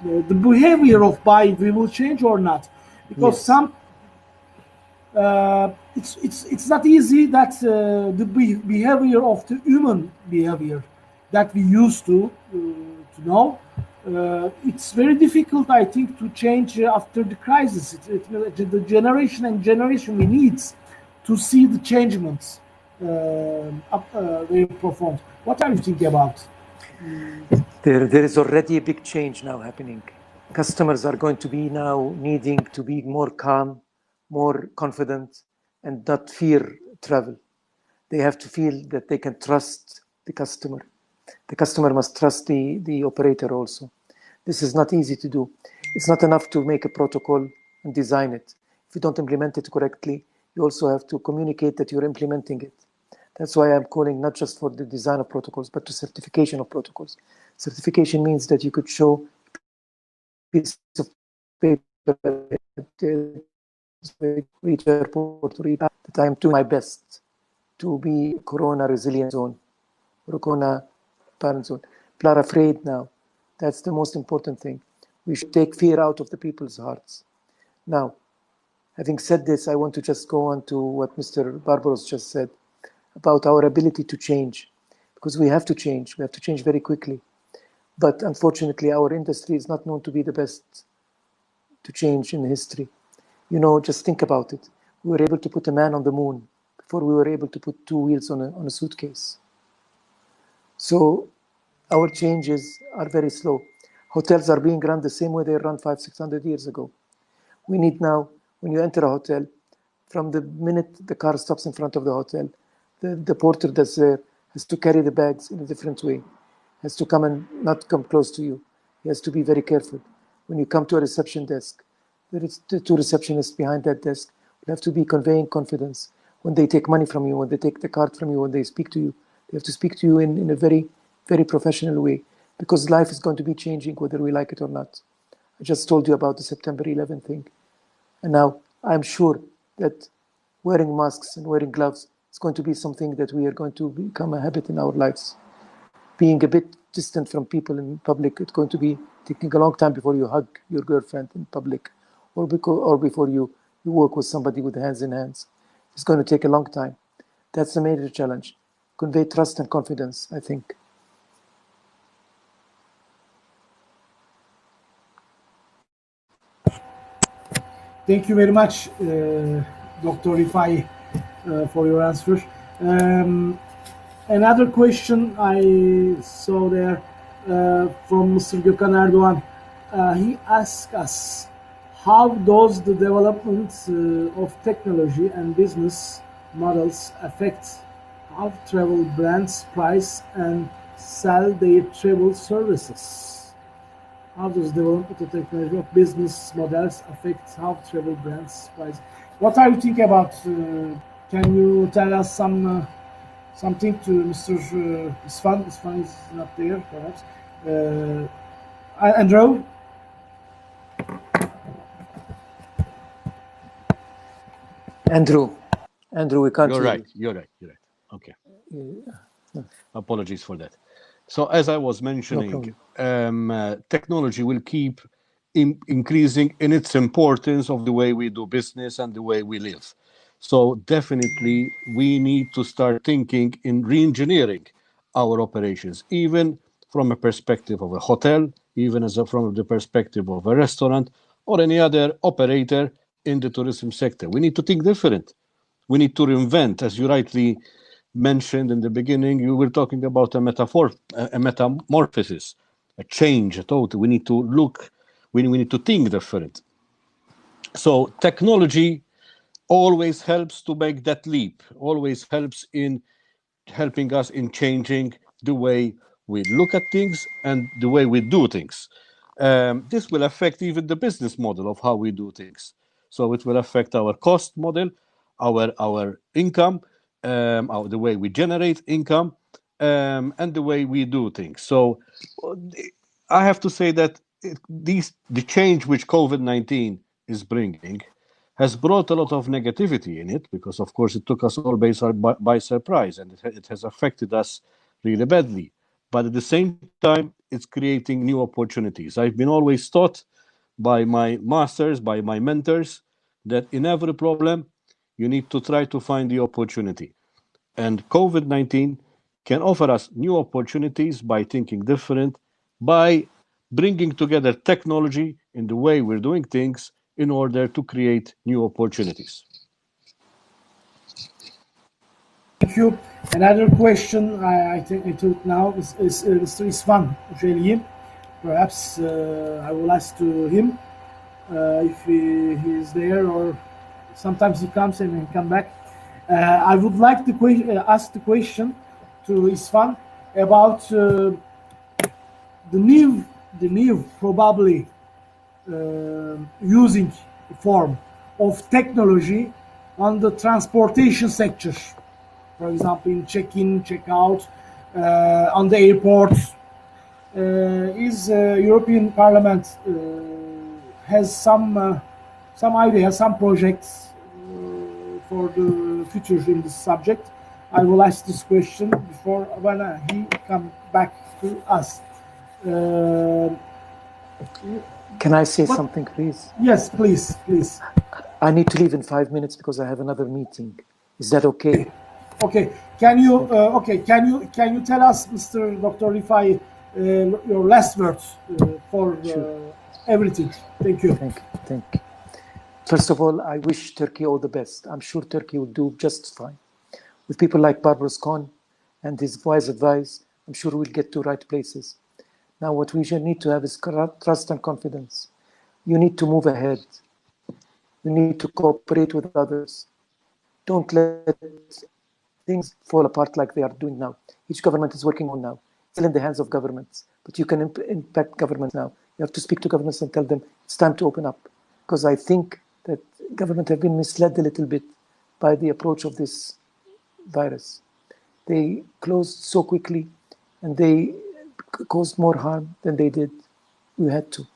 the behavior of buying, we will change or not? Because Yes. some it's not easy that the behavior of the human behavior that we used to know. It's very difficult, I think, to change after the crisis. The generation we need to see the changements very profound. What are you thinking about? There is already a big change now happening. Customers are going to be now needing to be more calm, more confident, and not fear travel. They have to feel that they can trust the customer. The customer must trust the operator also. This is not easy to do. It's not enough to make a protocol and design it. If you don't implement it correctly, you also have to communicate that you're implementing it. That's why I'm calling not just for the design of protocols, but to certification of protocols. Certification means that you could show a piece of paper reach airport that I am doing my best to be corona resilient zone or corona parent zone. People are afraid now. That's the most important thing. We should take fear out of the people's hearts. Now, having said this, I want to just go on to what Mr. Barbaros just said about our ability to change, because we have to change. We have to change very quickly. But unfortunately, our industry is not known to be the best to change in history. You know, just think about it. We were able to put a man on the moon before we were able to put two wheels on a suitcase. So our changes are very slow. Hotels are being run the same way they run 500-600 years ago. We need now, when you enter a hotel, from the minute the car stops in front of the hotel, the porter that's there has to carry the bags in a different way, has to come and not come close to you. He has to be very careful. When you come to a reception desk, there is the two receptionists behind that desk. You have to be conveying confidence. When they take money from you, when they take the card from you, when they speak to you, they have to speak to you in a very, very professional way, because life is going to be changing whether we like it or not. I just told you about the September 11 thing. And now I'm sure that wearing masks and wearing gloves is going to be something that we are going to become a habit in our lives. Being a bit distant from people in public, it's going to be taking a long time before you hug your girlfriend in public, or before you work with somebody with hands in hands. It's going to take a long time. That's a major challenge. Convey trust and confidence, I think. Thank you very much, Dr. Rifai, for your answer. Another question I saw there from Mr. Gökhan Erdoğan. He asked us, how does the development of technology and business models affect how travel brands price and sell their travel services? How does the development of technology of business models affect how travel brands price? What are you thinking about? Can you tell us something to Mr. István? István is not there, perhaps. Andrew? Andrew, we can't You're hear right. you. You're right. Okay. Apologies for that. So as I was mentioning, technology will keep increasing in its importance of the way we do business and the way we live. So definitely we need to start thinking in re-engineering our operations, even from a perspective of a hotel, even from the perspective of a restaurant or any other operator in the tourism sector. We need to think different. We need to reinvent, as you rightly mentioned in the beginning. You were talking about a metamorphosis, a change, a total. We need to look, we need to think different. So technology always helps to make that leap, always helps in helping us in changing the way we look at things and the way we do things. This will affect even the business model of how we do things. So it will affect our cost model, our income, the way we generate income, and the way we do things. So I have to say that the change which COVID-19 is bringing has brought a lot of negativity in it, because of course it took us all by surprise, and it has affected us really badly. But at the same time, it's creating new opportunities. I've been always taught by my masters, by my mentors, that in every problem, you need to try to find the opportunity. And COVID-19 can offer us new opportunities by thinking different, by bringing together technology in the way we're doing things in order to create new opportunities. Thank you. Another question I think I took now is Mr. István UJHELYI. Perhaps I will ask to him if he is there, or sometimes he comes and he come back. I would like to ask the question to István about the new probably using form of technology on the transportation sector. For example, in check-in, check-out, on the airports. Is European Parliament has some ideas, some projects for the future in this subject? I will ask this question before when he come back to us. Can I say something, please? Yes, please. I need to leave in 5 minutes because I have another meeting. Is that okay? Okay. Can you tell us, Mr. Dr. Rifai, your last words for everything? Thank you. Thank you. First of all, I wish Turkey all the best. I'm sure Turkey will do just fine. With people like Barbaros KON and his wise advice, I'm sure we'll get to right places. Now, what we need to have is trust and confidence. You need to move ahead. You need to cooperate with others. Don't let things fall apart like they are doing now. Each government is working on now. It's still in the hands of governments, but you can impact governments now. You have to speak to governments and tell them it's time to open up. Because I think that government have been misled a little bit by the approach of this virus. They closed so quickly and they caused more harm than they did. We had to.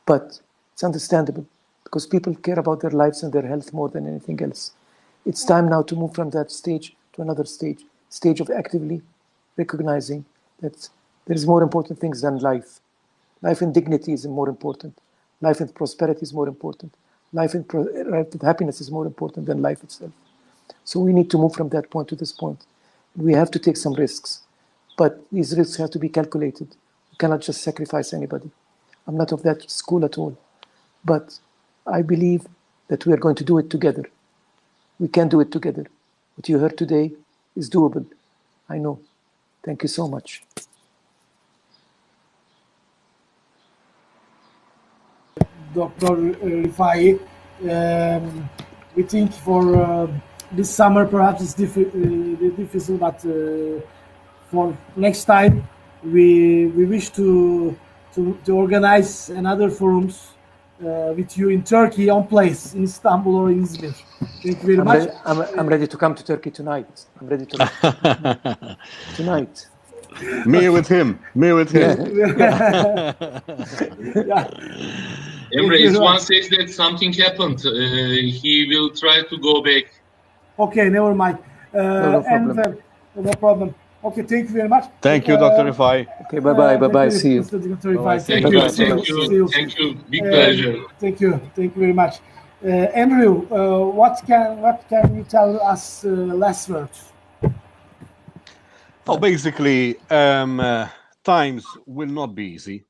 But it's understandable because people care about their lives and their health more than anything else. It's time now to move from that stage to another stage of actively recognizing that there is more important things than life. Life in dignity is more important. Life in prosperity is more important. Life and happiness is more important than life itself. So we need to move from that point to this point. We have to take some risks, but these risks have to be calculated. We cannot just sacrifice anybody. I'm not of that school at all, but I believe that we are going to do it together. We can do it together. What you heard today is doable. I know. Thank you so much. Dr. Rifahi, we think for this summer perhaps it's difficult, but for next time we wish to organize another forums with you in Turkey on place, in Istanbul or in Izmir. Thank you very much. I'm ready to come to Turkey tonight. I'm ready to tonight. Me with him. Yeah. Emre, István says that something happened. He will try to go back. Okay, never mind. No problem. No problem. Okay, thank you very much. Thank you, Dr. Rifahi. Okay, bye-bye. See you. Thank you. Big pleasure. Thank you very much. Andrew, what can you tell us last words? Oh, basically, times will not be easy.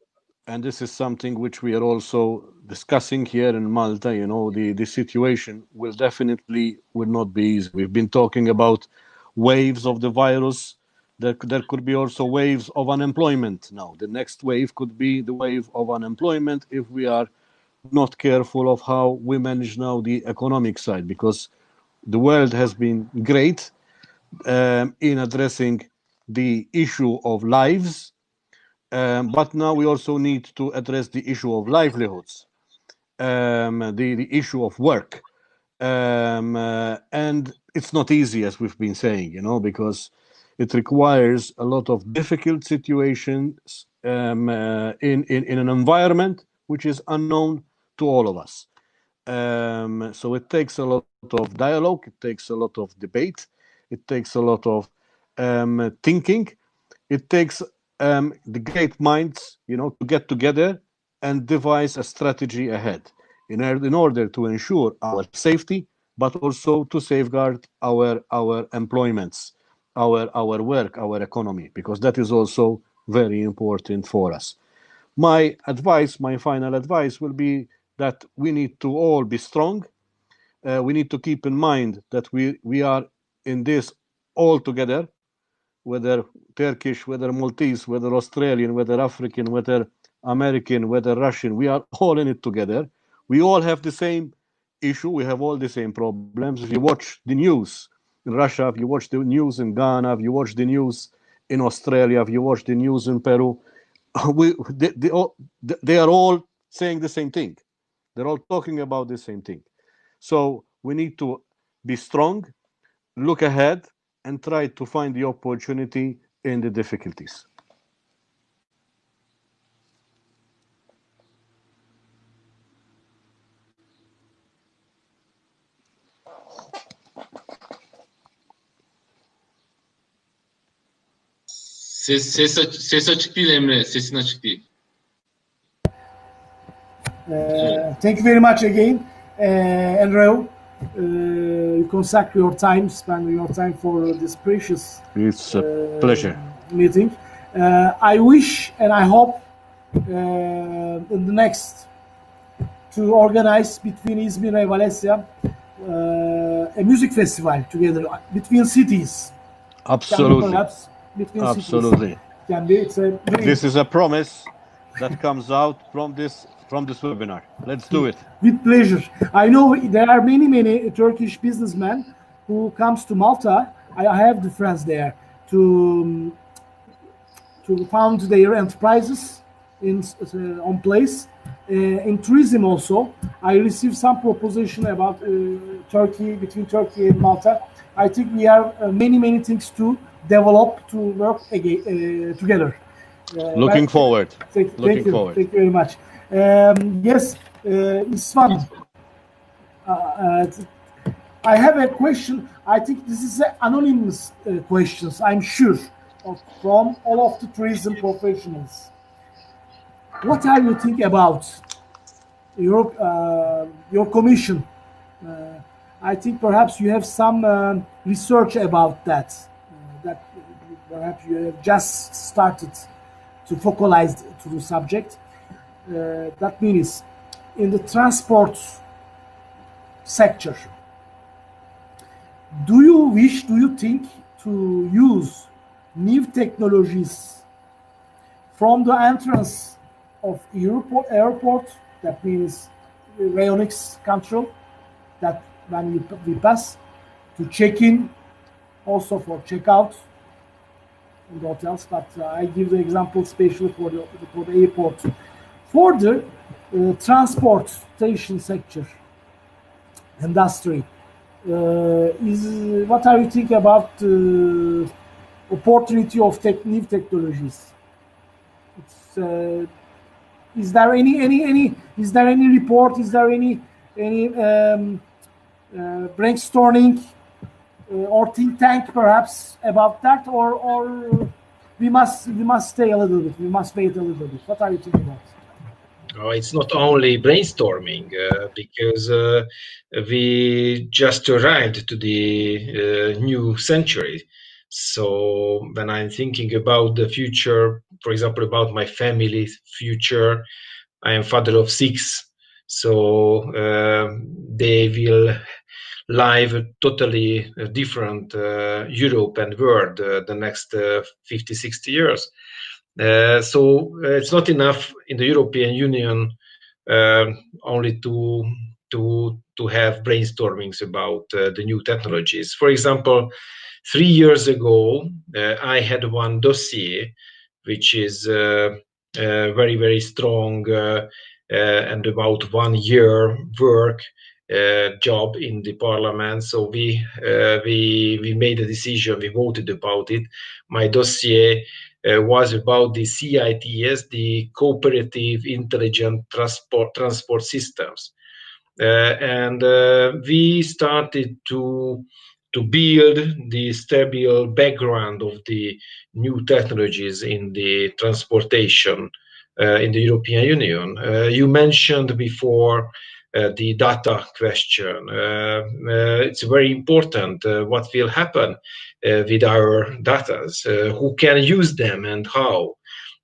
And this is something which we are also discussing here in Malta. You know, the situation will not be easy. We've been talking about waves of the virus. There could be also waves of unemployment now. The next wave could be the wave of unemployment if we are not careful of how we manage now the economic side, because the world has been great in addressing the issue of lives, but now we also need to address the issue of livelihoods, the issue of work, and it's not easy, as we've been saying, you know, because it requires a lot of difficult situations in an environment which is unknown to all of us. So it takes a lot of dialogue, it takes a lot of debate, it takes a lot of thinking, it takes the great minds, you know, to get together and devise a strategy ahead in order to ensure our safety, but also to safeguard our employments, our work, our economy, because that is also very important for us. My final advice will be that we need to all be strong. We need to keep in mind that we are in this all together, whether Turkish, whether Maltese, whether Australian, whether African, whether American, whether Russian, we are all in it together. We all have the same issue. We have all the same problems. If you watch the news in Russia, if you watch the news in Ghana, if you watch the news in Australia, if you watch the news in Peru, they are all saying the same thing. They're all talking about the same thing. So we need to be strong, look ahead, and try to find the opportunity in the difficulties. Ses açık değil Emre. Sesin açık değil. Thank you very much again, Andrew. You consacrate your time, spend your time for this precious It's a pleasure. Meeting. I wish and I hope in the next to organize between Izmir and Valencia a music festival together between cities. Absolutely. Perhaps between Absolutely. cities. Can be. This is a promise that comes out from this webinar. Let's do it. With pleasure. I know there are many Turkish businessmen who comes to Malta. I have the friends there to found their enterprises on place. In tourism also, I received some proposition about Turkey, between Turkey and Malta. I think we have many things to develop, to work together. Looking forward. Thank you very much. Yes, István, I have a question. I think this is anonymous questions, I'm sure, from all of the tourism professionals. What are you thinking about your commission. I think perhaps you have some research about that. That perhaps you have just started to focalize to the subject. That means in the transport sector, do you think to use new technologies from the entrance of airport, that means avionics control, that when we pass, to check in, also for checkout in the hotels, but I give the example especially for the airport. For the transportation sector, industry, what are you thinking about the opportunity of new technologies? Is there any report? Is there any brainstorming or think tank perhaps about that, or we must stay a little bit. We must wait a little bit. What are you thinking about? Oh, it's not only brainstorming because we just arrived to the new century. So when I'm thinking about the future, for example, about my family's future, I am father of 6, so they will live totally different Europe and world the next 50, 60 years. So it's not enough in the European Union only to have brainstormings about the new technologies. For example, 3 years ago, I had one dossier which is very, very strong and about 1 year work job in the parliament. So we made a decision, we voted about it. My dossier was about the CITS, the Cooperative Intelligent Transport Systems. And we started to build the stable background of the new technologies in the transportation in the European Union. You mentioned before the data question. It's very important what will happen with our data, who can use them and how.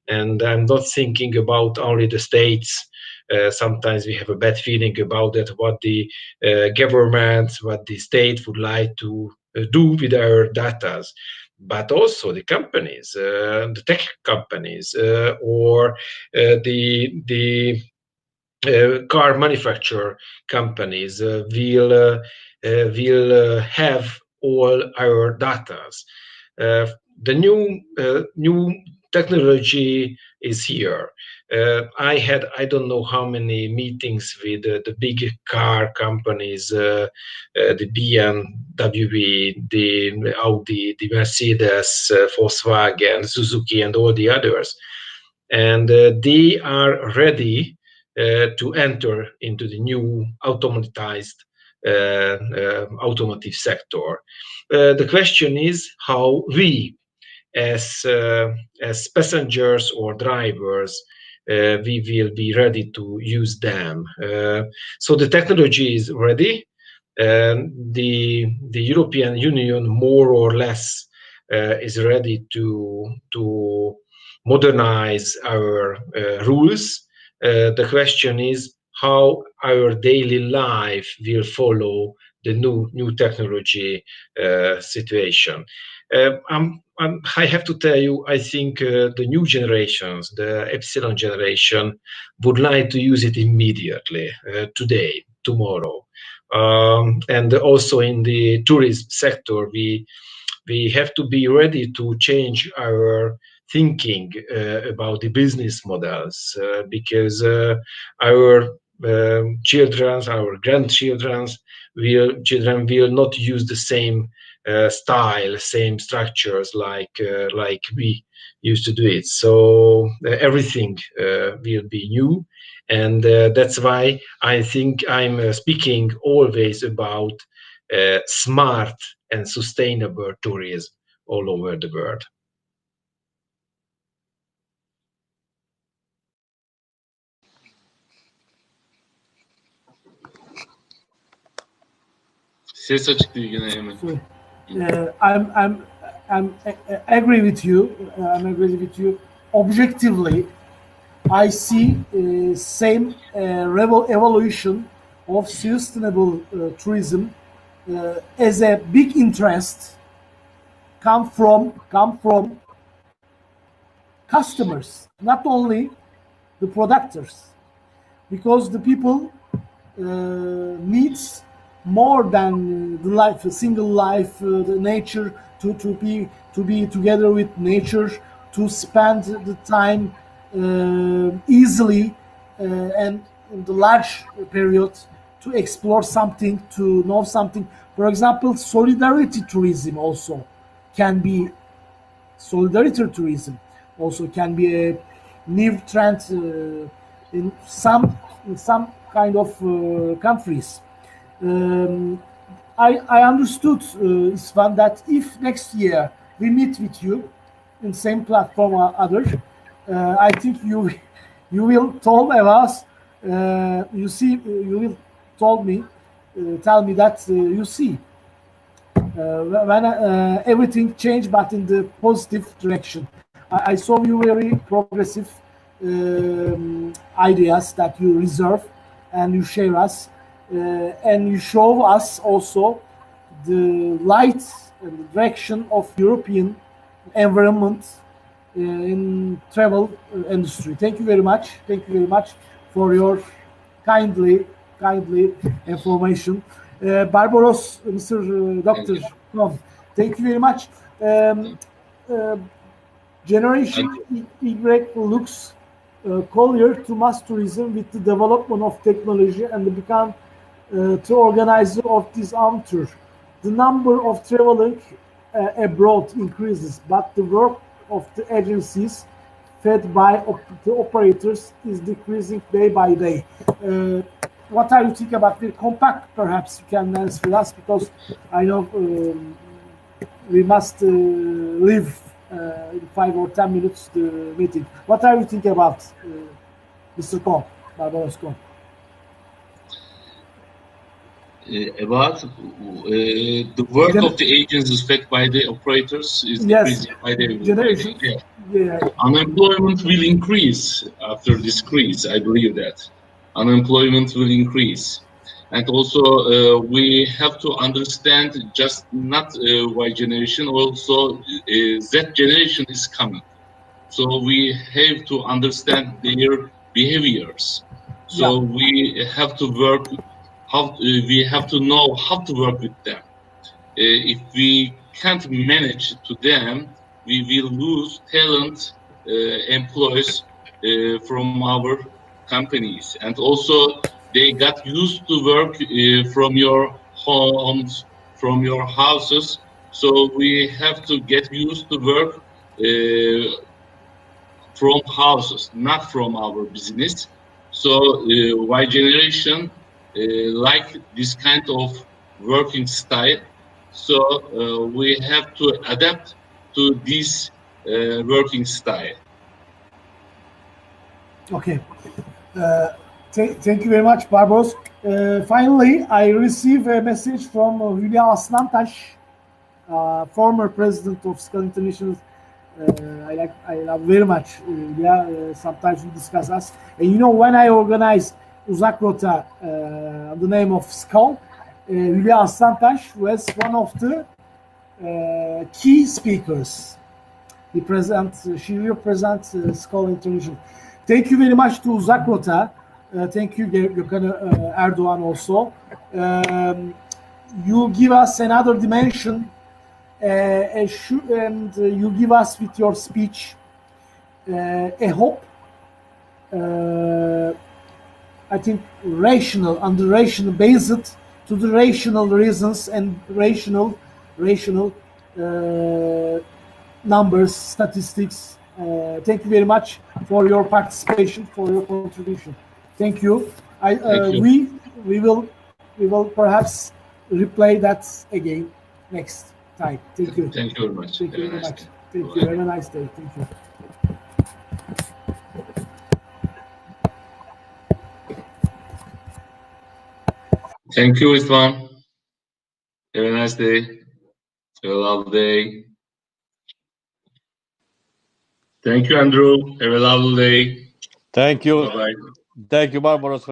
And I'm not thinking about only the states. Sometimes we have a bad feeling about that, what the government, what the state would like to do with our data, but also the companies, the tech companies, or the car manufacturer companies will have all our data. The new technology is here. I don't know how many meetings with the big car companies, the BMW, the Audi, the Mercedes, Volkswagen, Suzuki, and all the others. And they are ready to enter into the new automatized automotive sector. The question is how we, as passengers or drivers, we will be ready to use them. So the technology is ready. The European Union more or less is ready to modernize our rules. The question is how our daily life will follow the new technology situation. I have to tell you, I think the new generations, the Epsilon generation, would like to use it immediately, today, tomorrow. And also in the tourism sector, we have to be ready to change our thinking about the business models because our children, our grandchildren will not use the same style, same structures like we used to do it. So everything will be new, and that's why I think I'm speaking always about smart and sustainable tourism all over the world. Ses açık değil yine Emre. I'm agree with you. I'm agree with you. Objectively, I see same evolution of sustainable tourism as a big interest come from customers, not only the producers, because the people needs more than the life, a single life, the nature, to be together with nature, to spend the time easily and in the large period, to explore something, to know something. For example, solidarity tourism also can be a new trend in some kind of countries. I understood, István, that if next year we meet with you in same platform or other, I think you will tell us. You will tell me that you see when everything changed, but in the positive direction. I saw you very progressive ideas that you reserve and you share us, and you show us also the light and the direction of European environment in travel industry. Thank you very much. Thank you very much for your kindly information. Barbaros, Mr. Dr. Kon, thank you very much. Generation Y looks collier to mass tourism with the development of technology and become to organizer of this tour. The number of traveling abroad increases, but the work of the agencies fed by the operators is decreasing day by day. What are you thinking about the compact? Perhaps you can answer us, because I know we must leave in 5 or 10 minutes the meeting. What are you thinking about, Mr. Kon, Barbaros Kon? About the work of the agencies fed by the operators is decreasing by the generation. Yeah. Unemployment will increase after this crisis. I believe that unemployment will increase, and also we have to understand just not Y generation, also Z generation is coming. So we have to understand their behaviors. So we have to work. We have to know how to work with them. If we can't manage to them, we will lose talent employees from our companies. And also, they got used to work from your homes, from your houses. So we have to get used to work from houses, not from our business. So Y generation like this kind of working style. So we have to adapt to this working style. Okay. Thank you very much, Barbaros. Finally, I received a message from Hülya Aslantaş, former president of Skal International. I love very much Hülya. Sometimes we discuss us. And you know, when I organize Uzak Rota, the name of Skal, Hülya Aslantaş was one of the key speakers. She represents Skal International. Thank you very much to Uzak Rota. Thank you, Gökhan Erdoğan, also. You give us another dimension, and you give us with your speech a hope. I think rational, based to the rational reasons and rational numbers, statistics. Thank you very much for your participation, for your contribution. Thank you. Thank you. We will perhaps replay that again next time. Thank you. Thank you very much. Thank you very much. Thank you. Have a nice day. Thank you. Thank you, István. Have a nice day. Have a lovely day. Thank you, Andrew. Have a lovely day. Thank you. Bye-bye. Thank you, Barbaros.